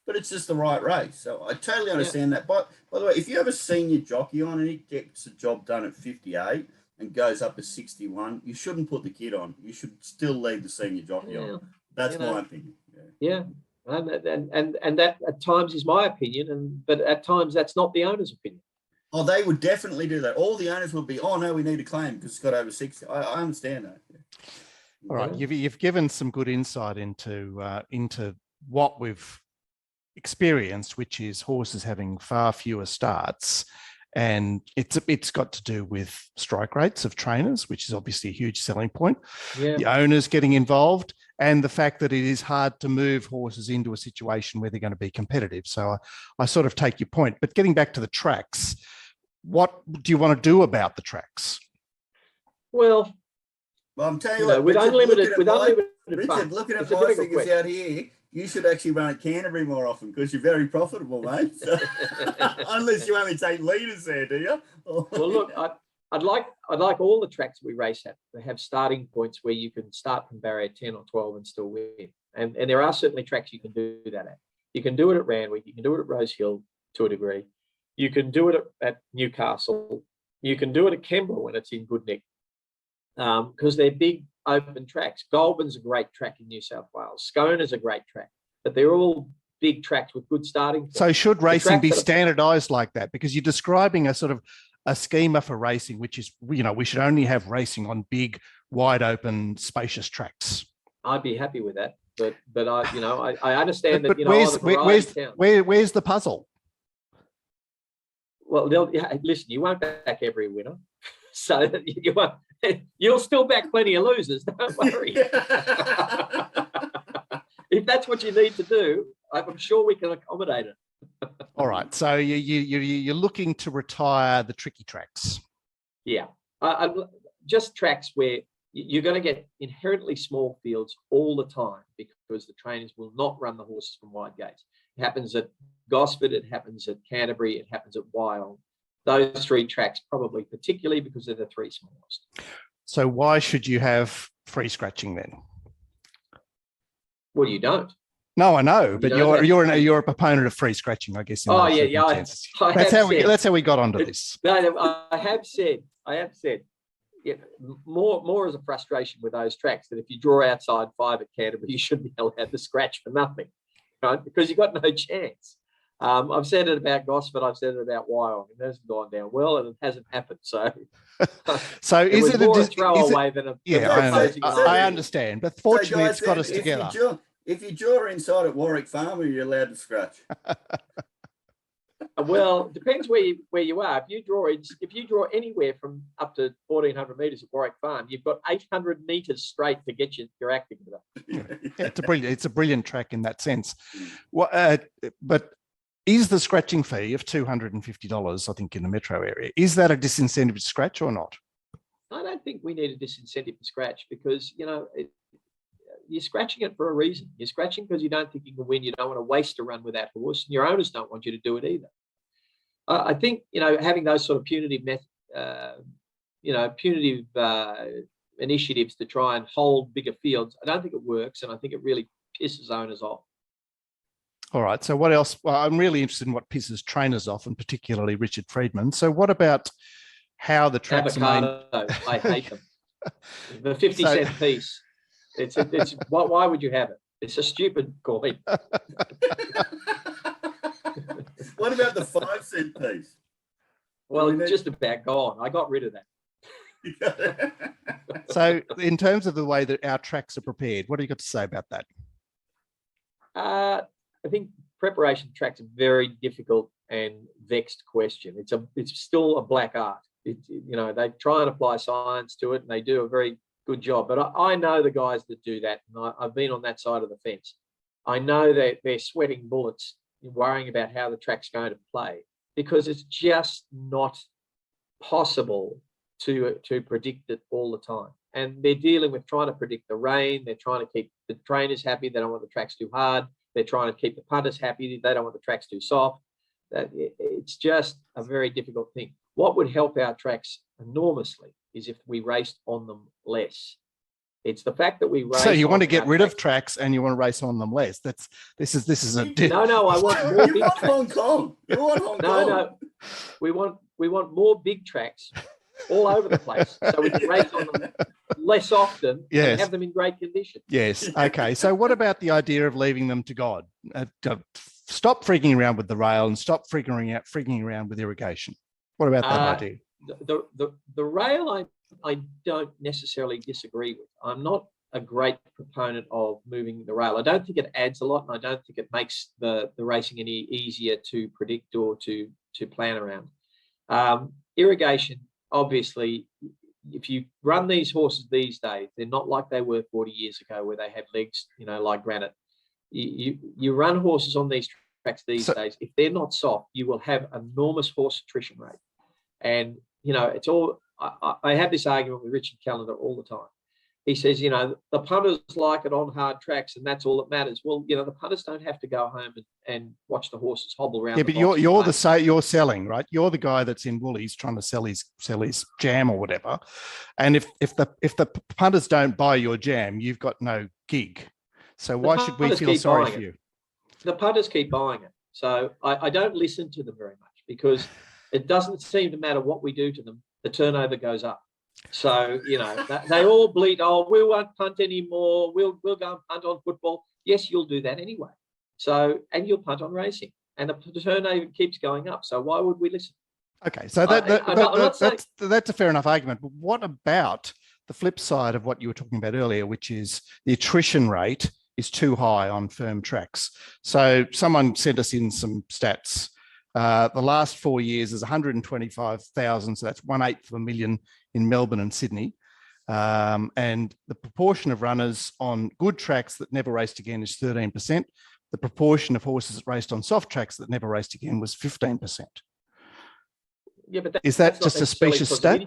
but it's just the right race. So I totally understand that. But by the way, if you have a senior jockey on and he gets the job done at 58 and goes up to 61, you shouldn't put the kid on. You should still leave the senior jockey on. That's my opinion. Yeah. And that at times is my opinion, but at times that's not the owner's opinion. Oh, they would definitely do that. All the owners would be, oh no, we need a claim because it's got over 60. I understand that. All right, you've given some good insight into what we've experienced, which is horses having far fewer starts, and it's got to do with strike rates of trainers, which is obviously a huge selling point. The owners getting involved, and the fact that it is hard to move horses into a situation where they're going to be competitive. So I sort of take your point. But getting back to the tracks, what do you want to do about the tracks? Well, I'm telling you what, with unlimited Richard, looking at my figures out here, you should actually run at Canterbury more often because you're very profitable, mate. So, unless you only take leaders there, do you? Well, look, I'd like all the tracks we race at to have starting points where you can start from barrier 10 or 12 and still win. And there are certainly tracks you can do that at. You can do it at Randwick. You can do it at Rosehill to a degree. You can do it at Newcastle. You can do it at Kembla when it's in good nick, because they're big open tracks. Goulburn's a great track in New South Wales. Scone is a great track, but they're all big tracks with good starting points. So should racing be standardized like that? Because you're describing a sort of a schema for racing, which is, we should only have racing on big, wide open, spacious tracks. I'd be happy with that, but I understand that. Where's the puzzle? Well, listen, you won't back every winner, so you won't. You'll still back plenty of losers. Don't worry. If that's what you need to do, I'm sure we can accommodate it. All right. So you're looking to retire the tricky tracks. Yeah, just tracks where you're going to get inherently small fields all the time because the trainers will not run the horses from wide gates. It happens at Gosford, it happens at Canterbury, it happens at Wyong. Those 3 tracks probably particularly because they're the 3 smallest. So why should you have free scratching then? Well, you don't. No, I know, but you're a proponent of free scratching, I guess. That's how we got onto this. No, I have said, more as a frustration with those tracks that if you draw outside 5 at Canterbury, you shouldn't be allowed to scratch for nothing, right? Because you've got no chance. I've said it about Gosford, I've said it about Wyong, and it hasn't gone down well, and it hasn't happened. So, so it is it more a throwaway than a? I understand, but fortunately, it's got us together. If you draw inside at Warwick Farm, are you allowed to scratch? Well, it depends where you are. If you draw anywhere from up to 1,400 metres at Warwick Farm, you've got 800 metres straight to get your act together. Yeah, it's a brilliant track in that sense. But is the scratching fee of $250, I think, in the metro area, is that a disincentive to scratch or not? I don't think we need a disincentive to scratch because, you're scratching it for a reason. You're scratching because you don't think you can win. You don't want to waste a run with that horse, and your owners don't want you to do it either. I think, having those sort of punitive initiatives to try and hold bigger fields, I don't think it works, and I think it really pisses owners off. All right. So what else? Well, I'm really interested in what pisses trainers off, and particularly Richard Freedman. So what about how the tracks Avocado, I hate them. The 50-cent piece. It's why would you have it? It's a stupid coin. What about the 5-cent piece? Well, it's just about gone. I got rid of that. So in terms of the way that our tracks are prepared, what do you got to say about that? I think preparation tracks a very difficult and vexed question. It's still a black art. They try and apply science to it, and they do a very good job. But I know the guys that do that, and I've been on that side of the fence. I know that they're sweating bullets, worrying about how the track's going to play, because it's just not possible to predict it all the time. And they're dealing with trying to predict the rain. They're trying to keep the trainers happy. They don't want the tracks too hard. They're trying to keep the punters happy. They don't want the tracks too soft. It's just a very difficult thing. What would help our tracks enormously is if we raced on them less. It's the fact that we race. So you want to on get our rid of tracks. tracks and you want to race on them less. This is a No, I want more You big want tracks. Hong Kong. You want Hong No, Kong. no, we want more big tracks all over the place, so we can race on them less often Yes. and have them in great condition. Yes. Okay. So what about the idea of leaving them to God? Stop freaking around with the rail and stop freaking around with irrigation. What about that idea? The rail, I don't necessarily disagree with. I'm not a great proponent of moving the rail. I don't think it adds a lot, and I don't think it makes the racing any easier to predict or to plan around. Irrigation, obviously, if you run these horses these days, they're not like they were 40 years ago where they had legs, like granite. You run horses on these tracks these days. If they're not soft, you will have enormous horse attrition rate. And, it's all, I have this argument with Richard Callender all the time. He says, the punters like it on hard tracks and that's all that matters. Well, the punters don't have to go home and watch the horses hobble around. Yeah, but you're selling, right? You're the guy that's in Woolies trying to sell his jam or whatever. And if the punters don't buy your jam, you've got no gig. So why should we feel sorry for you? The punters keep buying it. So I don't listen to them very much because it doesn't seem to matter what we do to them. The turnover goes up. So, they all bleat, we won't punt anymore. We'll go and punt on football. Yes, you'll do that anyway. So, and you'll punt on racing. And the turnover keeps going up. So why would we listen? Okay, so that's a fair enough argument. But what about the flip side of what you were talking about earlier, which is the attrition rate is too high on firm tracks? So someone sent us in some stats. The last 4 years is 125,000, so that's 1/8 of a million in Melbourne and Sydney. And the proportion of runners on good tracks that never raced again is 13%. The proportion of horses that raced on soft tracks that never raced again was 15%. Yeah, but is that just a specious stat?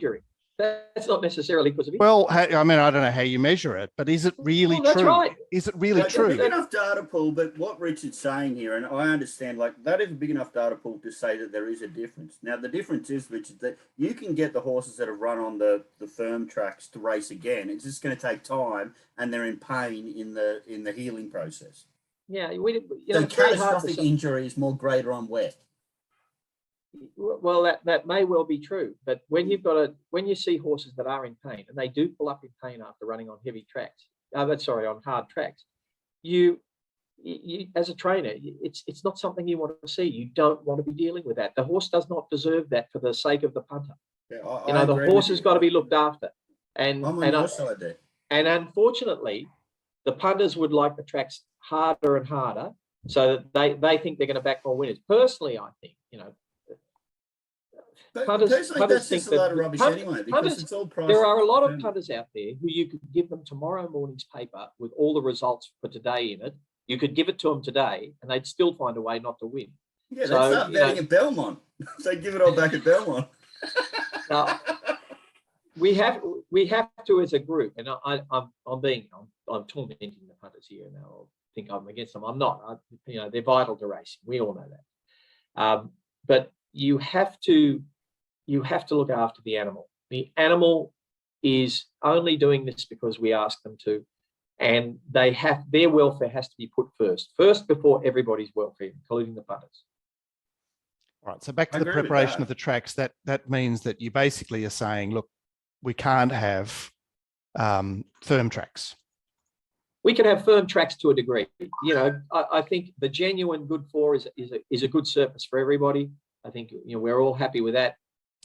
That's not necessarily because of injury. Well, I don't know how you measure it, but is it really true? That's right. Is it really true? Big enough data pool, but what Richard's saying here, and I understand, that is a big enough data pool to say that there is a difference. Now, the difference is, Richard, that you can get the horses that have run on the firm tracks to race again. It's just going to take time, and they're in pain in the healing process. Yeah, so catastrophic injury is more greater on wet. Well, that may well be true, but when you see horses that are in pain, and they do pull up in pain after running on heavy tracks, on hard tracks, you as a trainer, it's not something you want to see. You don't want to be dealing with that. The horse does not deserve that for the sake of the punter. Yeah, the horse has got to be looked after. And I'm on your side there. And unfortunately, the punters would like the tracks harder and harder, so that they think they're going to back more winners. Personally, I think punters that's think just a lot of rubbish anyway, because it's all price. There are a lot of punters out there who you could give them tomorrow morning's paper with all the results for today in it. You could give it to them today, and they'd still find a way not to win. Yeah, so, they start betting at Belmont. So give it all back at Belmont. Now, we have to as a group, and I'm tormenting the punters here. Now I think I'm against them. I'm not. They're vital to racing. We all know that. But you have to look after the animal. The animal is only doing this because we ask them to, and their welfare has to be put first before everybody's welfare, including the punters. All right. So back to the preparation of the tracks. That means that you basically are saying, look, we can't have firm tracks. We can have firm tracks to a degree. I think the genuine good 4 is a good surface for everybody. I think we're all happy with that.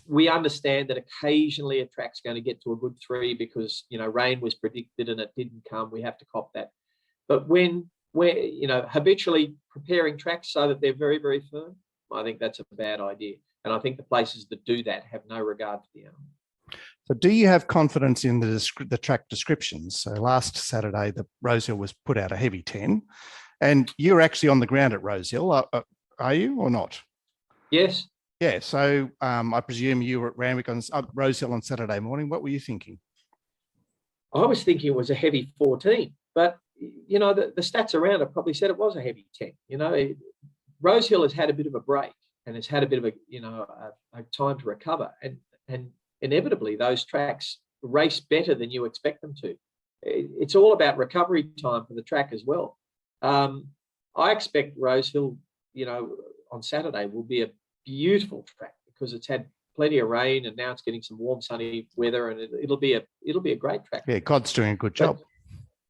We understand that occasionally a track's going to get to a good 3 because rain was predicted and it didn't come. We have to cop that. But when we're habitually preparing tracks so that they're very, very firm, I think that's a bad idea. And I think the places that do that have no regard for the animal. So do you have confidence in the track descriptions? So last Saturday, the Rosehill was put out a heavy 10, and you're actually on the ground at Rosehill. Are you or not? Yes. Yeah. So I presume you were at Randwick on Rosehill on Saturday morning. What were you thinking? I was thinking it was a heavy 14, but the stats around it probably said it was a heavy 10. Rosehill has had a bit of a break and has had a bit of a time to recover, and inevitably those tracks race better than you expect them to. it's all about recovery time for the track as well. I expect Rosehill, on Saturday will be a beautiful track because it's had plenty of rain and now it's getting some warm, sunny weather, and it'll be a great track. Yeah, God's doing a good job.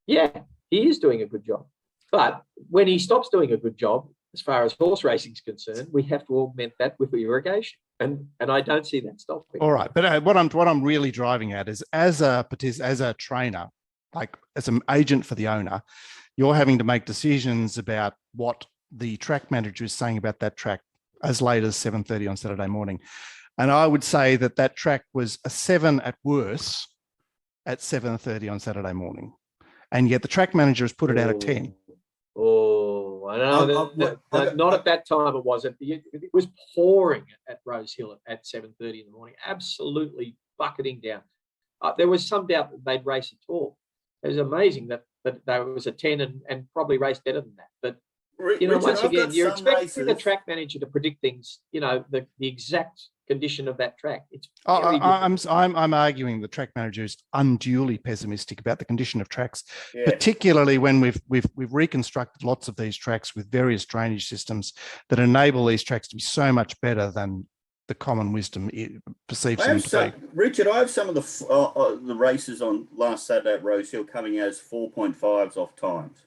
Yeah, he is doing a good job. But when he stops doing a good job, as far as horse racing is concerned, we have to augment that with irrigation, and I don't see that stopping. All right, but what I'm really driving at is as a trainer, like as an agent for the owner, you're having to make decisions about what the track manager is saying about that track as late as 7:30 on Saturday morning. And I would say that track was a 7 at worst at 7:30 on Saturday morning. And yet the track manager has put it out at 10. Oh, I know. Not at that time it wasn't. It was pouring at Rosehill at 7:30 in the morning, absolutely bucketing down. There was some doubt that they'd race at all. It was amazing that there was a 10 and probably raced better than that. But, Richard, once again, you're expecting races. the track manager to predict things, the exact condition of that track. It's I'm arguing the track manager is unduly pessimistic about the condition of tracks, particularly when we've reconstructed lots of these tracks with various drainage systems that enable these tracks to be so much better than the common wisdom perceives them to be. Richard, I have some of the races on last Saturday at Rosehill coming out as 4.5s off times.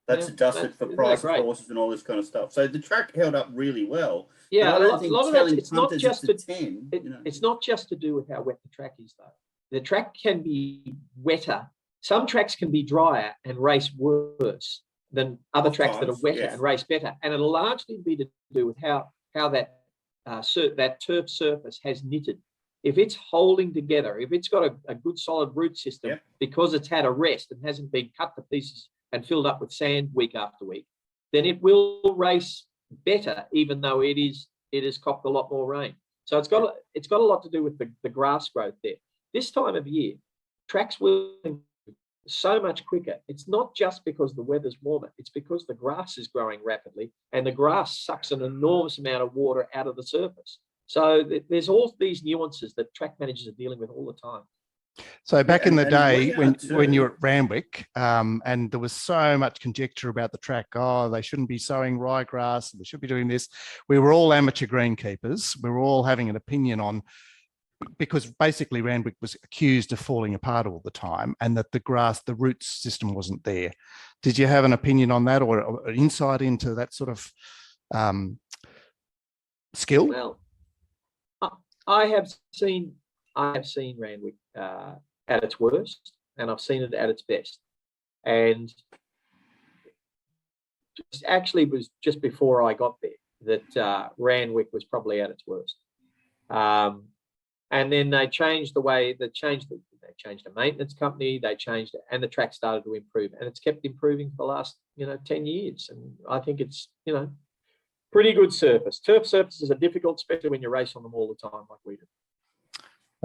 That's adjusted for price of horses and all this kind of stuff. So the track held up really well. Yeah, a lot of that, it's not just to 10. It's not just to do with how wet the track is, though. The track can be wetter. Some tracks can be drier and race worse than other tracks that are wetter and race better. And it'll largely be to do with how that turf surface has knitted. If it's holding together, if it's got a good solid root system because it's had a rest and hasn't been cut to pieces and filled up with sand week after week, then it will race better, even though it has copped a lot more rain. So it's got a lot to do with the grass growth there. This time of year, tracks will so much quicker. It's not just because the weather's warmer, it's because the grass is growing rapidly and the grass sucks an enormous amount of water out of the surface. So there's all these nuances that track managers are dealing with all the time. So back in the day when you were at Randwick, and there was so much conjecture about the track, they shouldn't be sowing ryegrass, they should be doing this. We were all amateur greenkeepers. We were all having an opinion on, because basically Randwick was accused of falling apart all the time and that the root system wasn't there. Did you have an opinion on that or an insight into that sort of skill? Well, I have seen Randwick at its worst, and I've seen it at its best. And actually, it was just before I got there that Randwick was probably at its worst. And then they changed the way they changed the maintenance company. They changed it, and the track started to improve, and it's kept improving for the last 10 years. And I think it's pretty good surface. Turf surfaces are difficult, especially when you race on them all the time like we do.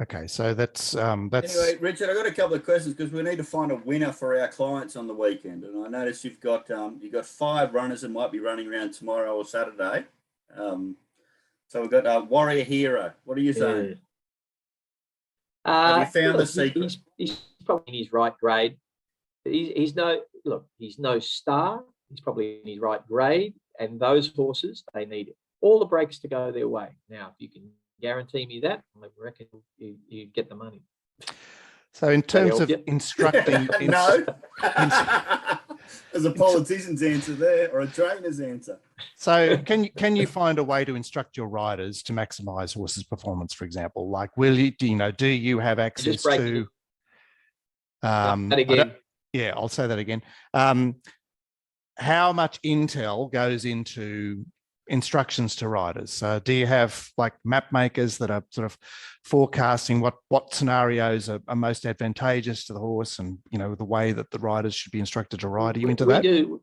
Okay, so that's anyway, Richard, I've got a couple of questions because we need to find a winner for our clients on the weekend. And I noticed you've got 5 runners that might be running around tomorrow or Saturday. So we've got Warrior Hero. What are you saying? Have you found the secret? He's probably in his right grade. He's no star. He's probably in his right grade. And those horses, they need all the breaks to go their way. Now, if you can guarantee me that, I reckon you get the money. So in terms of instructing... No. There's a politician's answer there or a trainer's answer. So can you find a way to instruct your riders to maximize horses' performance, for example? Like, do you have access to... that again. I'll say that again. How much intel goes into instructions to riders? So do you have like map makers that are sort of forecasting what scenarios are most advantageous to the horse and the way that the riders should be instructed to ride? Are you into that?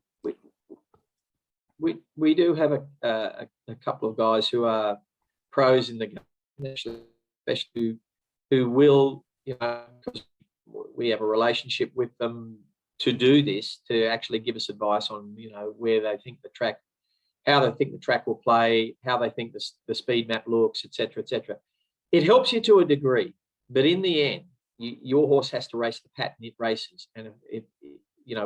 We do have a couple of guys who are pros in the game, especially who will, because we have a relationship with them to do this, to actually give us advice on where they think the track, how they think the track will play, how they think the speed map looks, etc., etc. It helps you to a degree, but in the end, your horse has to race the pattern it races. And if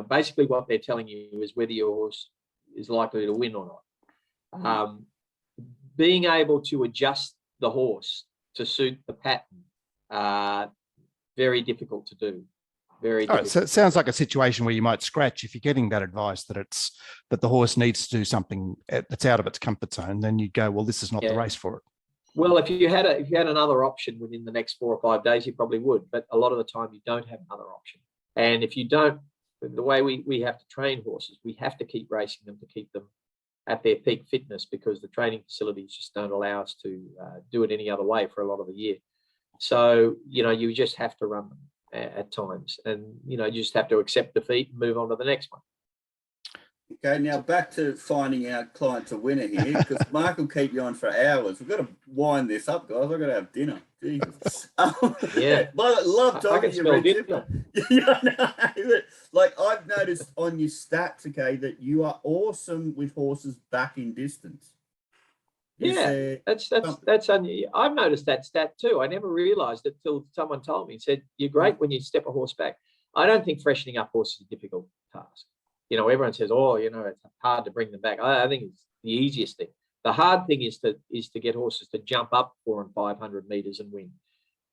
basically what they're telling you is whether your horse is likely to win or not. Being able to adjust the horse to suit the pattern, very difficult to do. Very All right, so it sounds like a situation where you might scratch if you're getting that advice that the horse needs to do something that's out of its comfort zone. Then you go, well, this is not the race for it. Well, if you had another option within the next 4 or 5 days, you probably would. But a lot of the time, you don't have another option. And if you don't, the way we have to train horses, we have to keep racing them to keep them at their peak fitness, because the training facilities just don't allow us to do it any other way for a lot of the year. So you just have to run them at times, and you just have to accept defeat and move on to the next one. Okay, now back to finding our client's a winner here, because Mark will keep you on for hours. We've got to wind this up, guys. I've got to have dinner. Jesus. Yeah. But love talking to you, Richard. Dinner. Like, I've noticed on your stats, okay, that you are awesome with horses back in distance. That's I've noticed that stat too. I never realized it till someone told me and said, you're great when you step a horse back. I don't think freshening up horses is a difficult task. Everyone says, it's hard to bring them back. I think it's the easiest thing. The hard thing is to get horses to jump up 400 and 500 meters and win.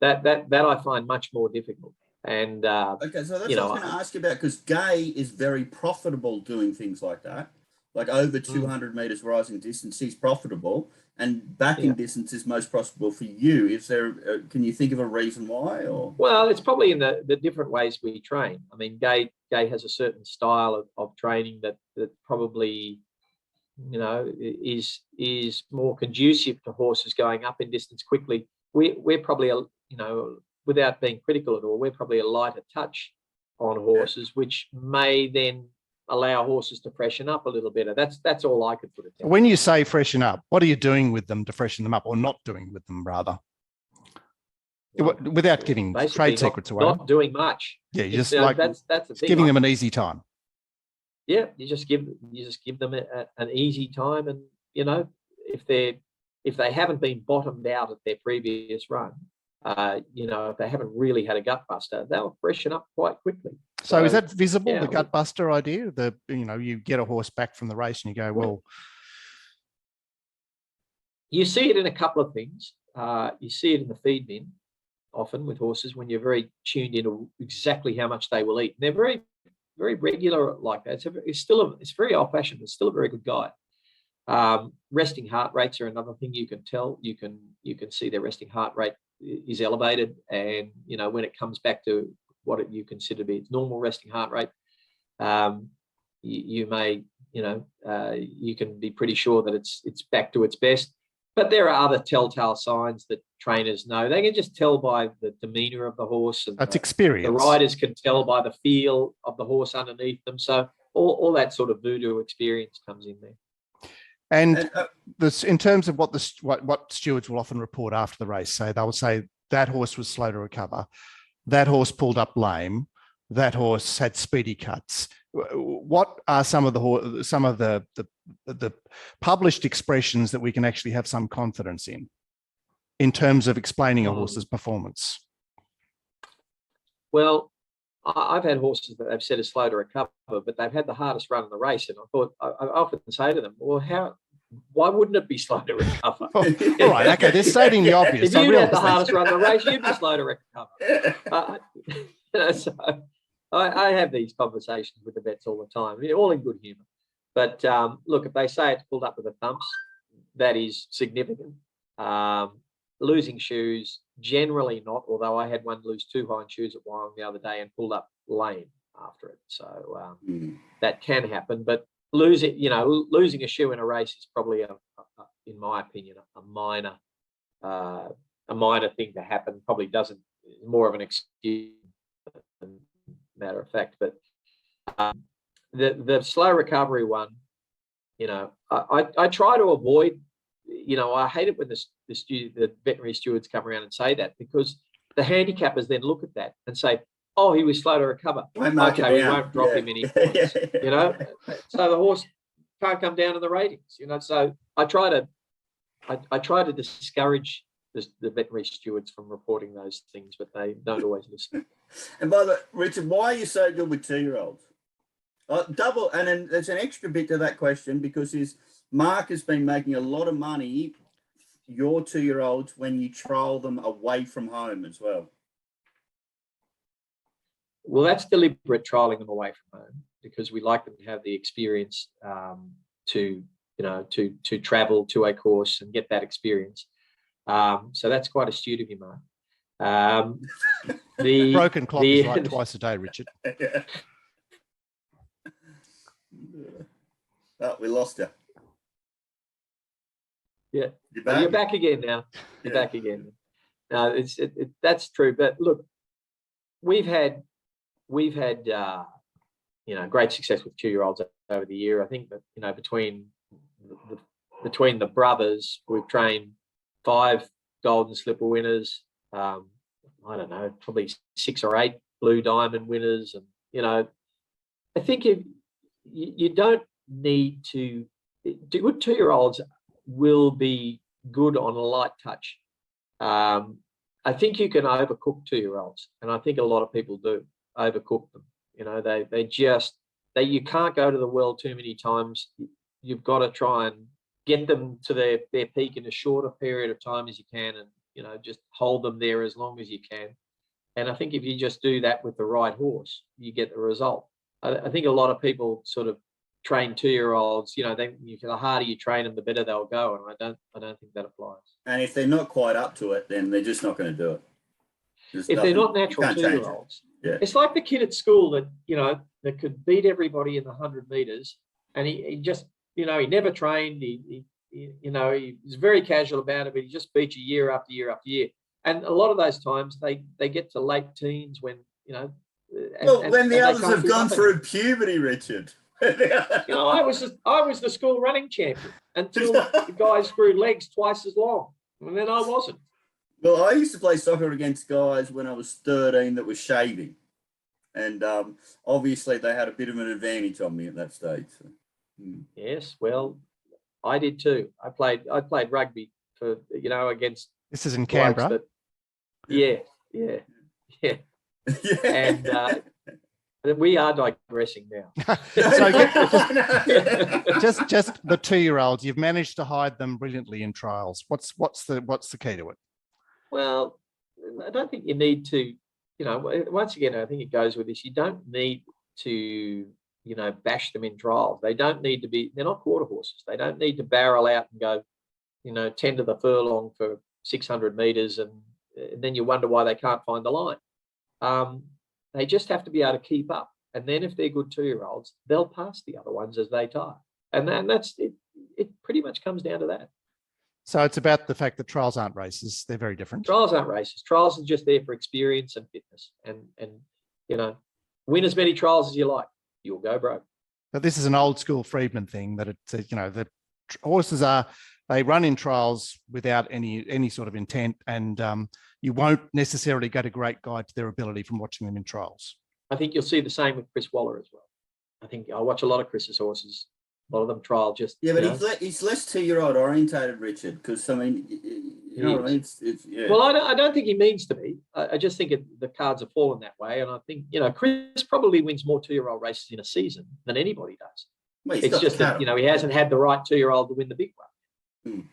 That I find much more difficult. And okay, so that's what I was going to ask you about, because Gay is very profitable doing things like that. Like over 200 meters rising distance, he's profitable, and backing distance is most profitable for you. Is there? Can you think of a reason why? Or well, it's probably in the different ways we train. I mean, Gay has a certain style of training that probably is more conducive to horses going up in distance quickly. We're probably without being critical at all, we're probably a lighter touch on horses, which may then allow horses to freshen up a little better. That's all I could put it down. When you say freshen up, what are you doing with them to freshen them up, or not doing with them, rather? Without giving trade secrets away. Not doing much. Yeah, you just that's the thing. Giving them an easy time. Yeah, you just give them an easy time, and if they haven't been bottomed out at their previous run, if they haven't really had a gut buster, they'll freshen up quite quickly. So is that visible, the gut buster idea? You get a horse back from the race and you go, well. You see it in a couple of things. You see it in the feed bin often with horses when you're very tuned into exactly how much they will eat. And they're very, very regular like that. It's very old-fashioned. It's still a very good guide. Resting heart rates are another thing you can tell. You can see their resting heart rate is elevated, and when it comes back to what you consider to be its normal resting heart rate, you can be pretty sure that it's back to its best. But there are other telltale signs that trainers know. They can just tell by the demeanor of the horse, and that's experience. The riders can tell by the feel of the horse underneath them. So all that sort of voodoo experience comes in there. And this, in terms of what stewards will often report after the race, they'll say that horse was slow to recover, that horse pulled up lame, that horse had speedy cuts. What are some of the published expressions that we can actually have some confidence in terms of explaining a horse's performance? Well, I've had horses that they've said are slow to recover, but they've had the hardest run in the race. And I often say to them, well, why wouldn't it be slow to recover? All right, okay, they're stating the obvious. If you had the hardest run in the race, you'd be slow to recover. So I have these conversations with the vets all the time, all in good humour. But look, if they say it's pulled up with the thumps, that is significant. Losing shoes, generally not, although I had one lose 2 hind shoes at Wyong the other day and pulled up lame after it. So that can happen. But losing a shoe in a race is probably, in my opinion, a minor thing to happen. Probably doesn't, more of an excuse than matter of fact. But the slow recovery one, I try to avoid. I hate it when the veterinary stewards come around and say that, because the handicappers then look at that and say, oh, he was slow to recover. Okay, we won't drop him any points. So the horse can't come down in the ratings. So I try to discourage the veterinary stewards from reporting those things, but they don't always listen. And by the way, Richard, why are you so good with 2-year-olds? Double, and then there's an extra bit to that question, because Mark has been making a lot of money, your 2-year-olds, when you trial them away from home as well. Well, that's deliberate, trialing them away from home, because we like them to have the experience to travel to a course and get that experience. So that's quite astute of you, Mark. The broken clock is right twice a day, Richard. Yeah. Oh, we lost you. Yeah, You're back, you're back again now. You're back again. No, that's true. But look, we've had great success with 2-year-olds over the year. I think that between the brothers, we've trained 5 Golden Slipper winners. I don't know, probably 6 or 8 Blue Diamond winners, and I think you don't need to. Good 2-year-olds will be good on a light touch. I think you can overcook 2-year-olds, and I think a lot of people do overcook them. You can't go to the well too many times. You've got to try and get them to their peak in a shorter period of time as you can, and just hold them there as long as you can. And I think if you just do that with the right horse, you get the result. I think a lot of people sort of train 2-year-olds, the harder you train them, the better they'll go. And I don't think that applies. And if they're not quite up to it, then they're just not going to do it. If they're not natural 2-year-olds, it's like the kid at school that could beat everybody in the 100 meters, and he just, he never trained. He was very casual about it, but he just beat you year after year after year. And a lot of those times they get to late teens when, when the others have gone through puberty, Richard. I was the school running champion until the guys grew legs twice as long, and then I wasn't. Well, I used to play soccer against guys when I was 13 that were shaving, and obviously they had a bit of an advantage on me at that stage. So. Yes, well, I did too. I played rugby for against. This is in Canberra. Yeah. And we are digressing now. Just the 2-year-olds. You've managed to hide them brilliantly in trials. What's the key to it? Well, I don't think you need to. Once again, I think it goes with this. You don't need to, bash them in trials. They don't need to be. They're not quarter horses. They don't need to barrel out and go, 10 to the furlong for 600 meters, and then you wonder why they can't find the line. They just have to be able to keep up, and then if they're good 2-year-olds, they'll pass the other ones as they tire, and then that's it. It pretty much comes down to that. So it's about the fact that trials aren't races; they're very different. Trials aren't races. Trials are just there for experience and fitness, and win as many trials as you like. You'll go broke. But this is an old school Freedman thing that the horses they run in trials without any sort of intent, and you won't necessarily get a great guide to their ability from watching them in trials. I think you'll see the same with Chris Waller as well. I think I watch a lot of Chris's horses. A lot of them trial just. Yeah, but he's less 2-year-old orientated, Richard, because I mean, what I mean? Yeah. Well, I don't think he means to be. I just think the cards have fallen that way, and I think Chris probably wins more 2-year-old races in a season than anybody does. Well, it's just that he hasn't had the right 2-year-old to win the big one.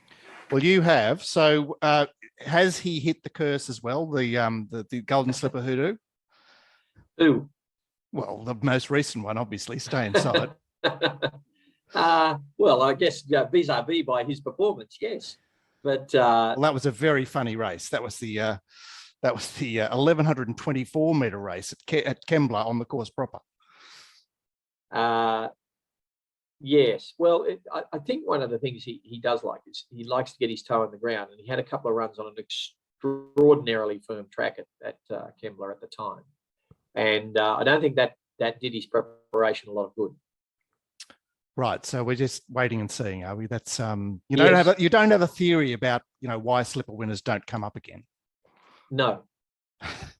Well, you have. So has he hit the curse as well? The Golden Slipper hoodoo? Who? Well, the most recent one, obviously. Stay inside. Well, I guess vis-a-vis by his performance, yes. But well, that was a very funny race. That was the 1124 meter race at Kembla on the course proper. Yes. Well, I think one of the things he does like is he likes to get his toe in the ground, and he had a couple of runs on an extraordinarily firm track at Kembla at the time, and I don't think that did his preparation a lot of good. Right, so we're just waiting and seeing, are we? That's you Yes. don't have a theory about why slipper winners don't come up again. No.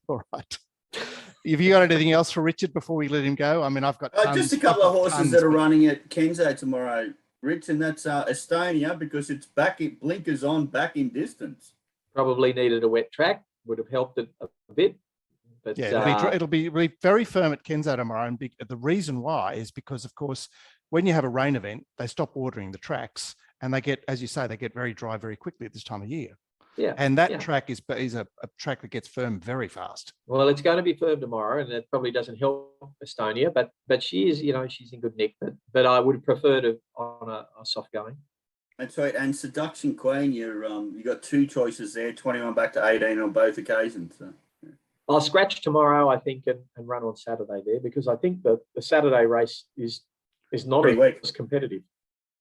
All right. Have you got anything else for Richard before we let him go? I mean, I've got just a couple of horses that are running at Kenzo tomorrow, Rich, and that's Estonia, because it's blinkers on, back in distance. Probably needed a wet track, would have helped it a bit. But yeah, it'll be very firm at Kenzo tomorrow. And the reason why is because, of course, when you have a rain event, they stop watering the tracks, and they get, as you say, they get very dry very quickly at this time of year. yeah, And that yeah. track is a track that gets firm very fast. Well, it's going to be firm tomorrow, and it probably doesn't help Estonia, but she is, she's in good nick. But I would prefer to on a soft going. That's right. And Seduction Queen, you got two choices there, 21 back to 18 on both occasions. So. I'll scratch tomorrow, I think, and run on Saturday there, because I think the Saturday race is not as competitive.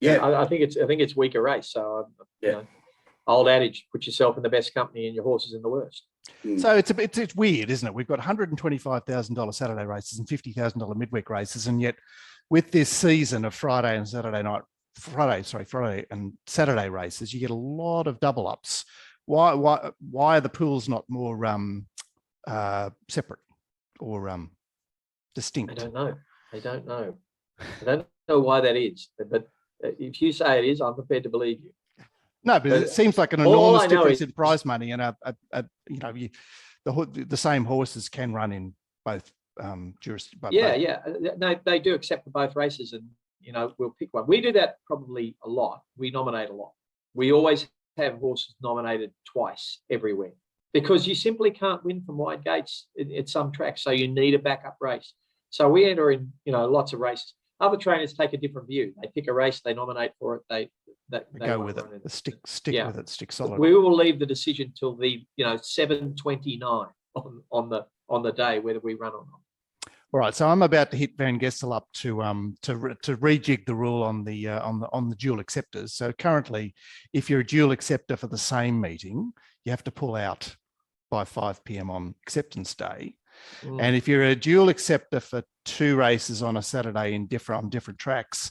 Yeah, I think it's weaker race. So old adage: put yourself in the best company and your horses in the worst. So it's weird, isn't it? We've got $125,000 Saturday races and $50,000 midweek races, and yet with this season of Friday and Saturday races, you get a lot of double ups. Why are the pools not more separate or distinct? I don't know. I don't know why that is, but if you say it is, I'm prepared to believe you. No, but it seems like an enormous difference in prize money, and the same horses can run in both jurisdictions. Yeah. No, they do accept for both races, and we'll pick one. We do that probably a lot. We nominate a lot. We always have horses nominated twice everywhere, because you simply can't win from wide gates at some tracks. So you need a backup race. So we enter in, lots of races. Other trainers take a different view. They pick a race, they nominate for it, they go with it. Stick with it. Stick solid. We will leave the decision till the 7:29 on the day whether we run or not. All right, so I'm about to hit Van Gestel up to rejig the rule on the dual acceptors. So currently, if you're a dual acceptor for the same meeting, you have to pull out by 5 p.m. on acceptance day. And if you're a dual acceptor for 2 races on a Saturday on different tracks,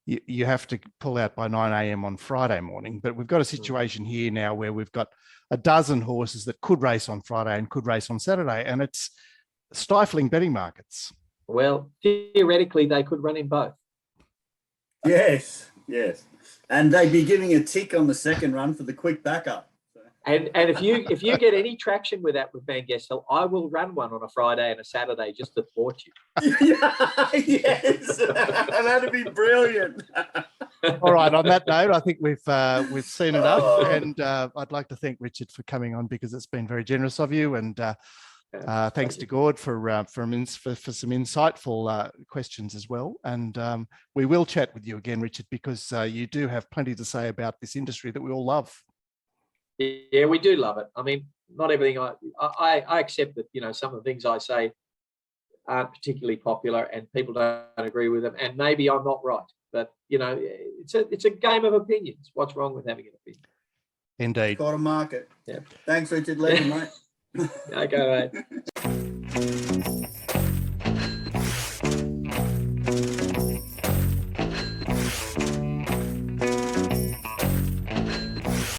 you have to pull out by 9 a.m. on Friday morning. But we've got a situation here now where we've got a dozen horses that could race on Friday and could race on Saturday, and it's stifling betting markets. Well, theoretically, they could run in both. Yes. And they'd be giving a tick on the second run for the quick backup. And if you get any traction with that with Van Gestel, I will run one on a Friday and a Saturday just to thwart you. Yes, that'd be brilliant. All right. On that note, I think we've seen enough, and I'd like to thank Richard for coming on, because it's been very generous of you, and thanks to Gord for some insightful questions as well. And we will chat with you again, Richard, because you do have plenty to say about this industry that we all love. Yeah, we do love it. I mean, not everything I accept that, some of the things I say aren't particularly popular and people don't agree with them, and maybe I'm not right, but it's a game of opinions. What's wrong with having an opinion? Indeed. It's got a market. Yeah. Thanks, Richard. Leave him, mate. Okay, mate.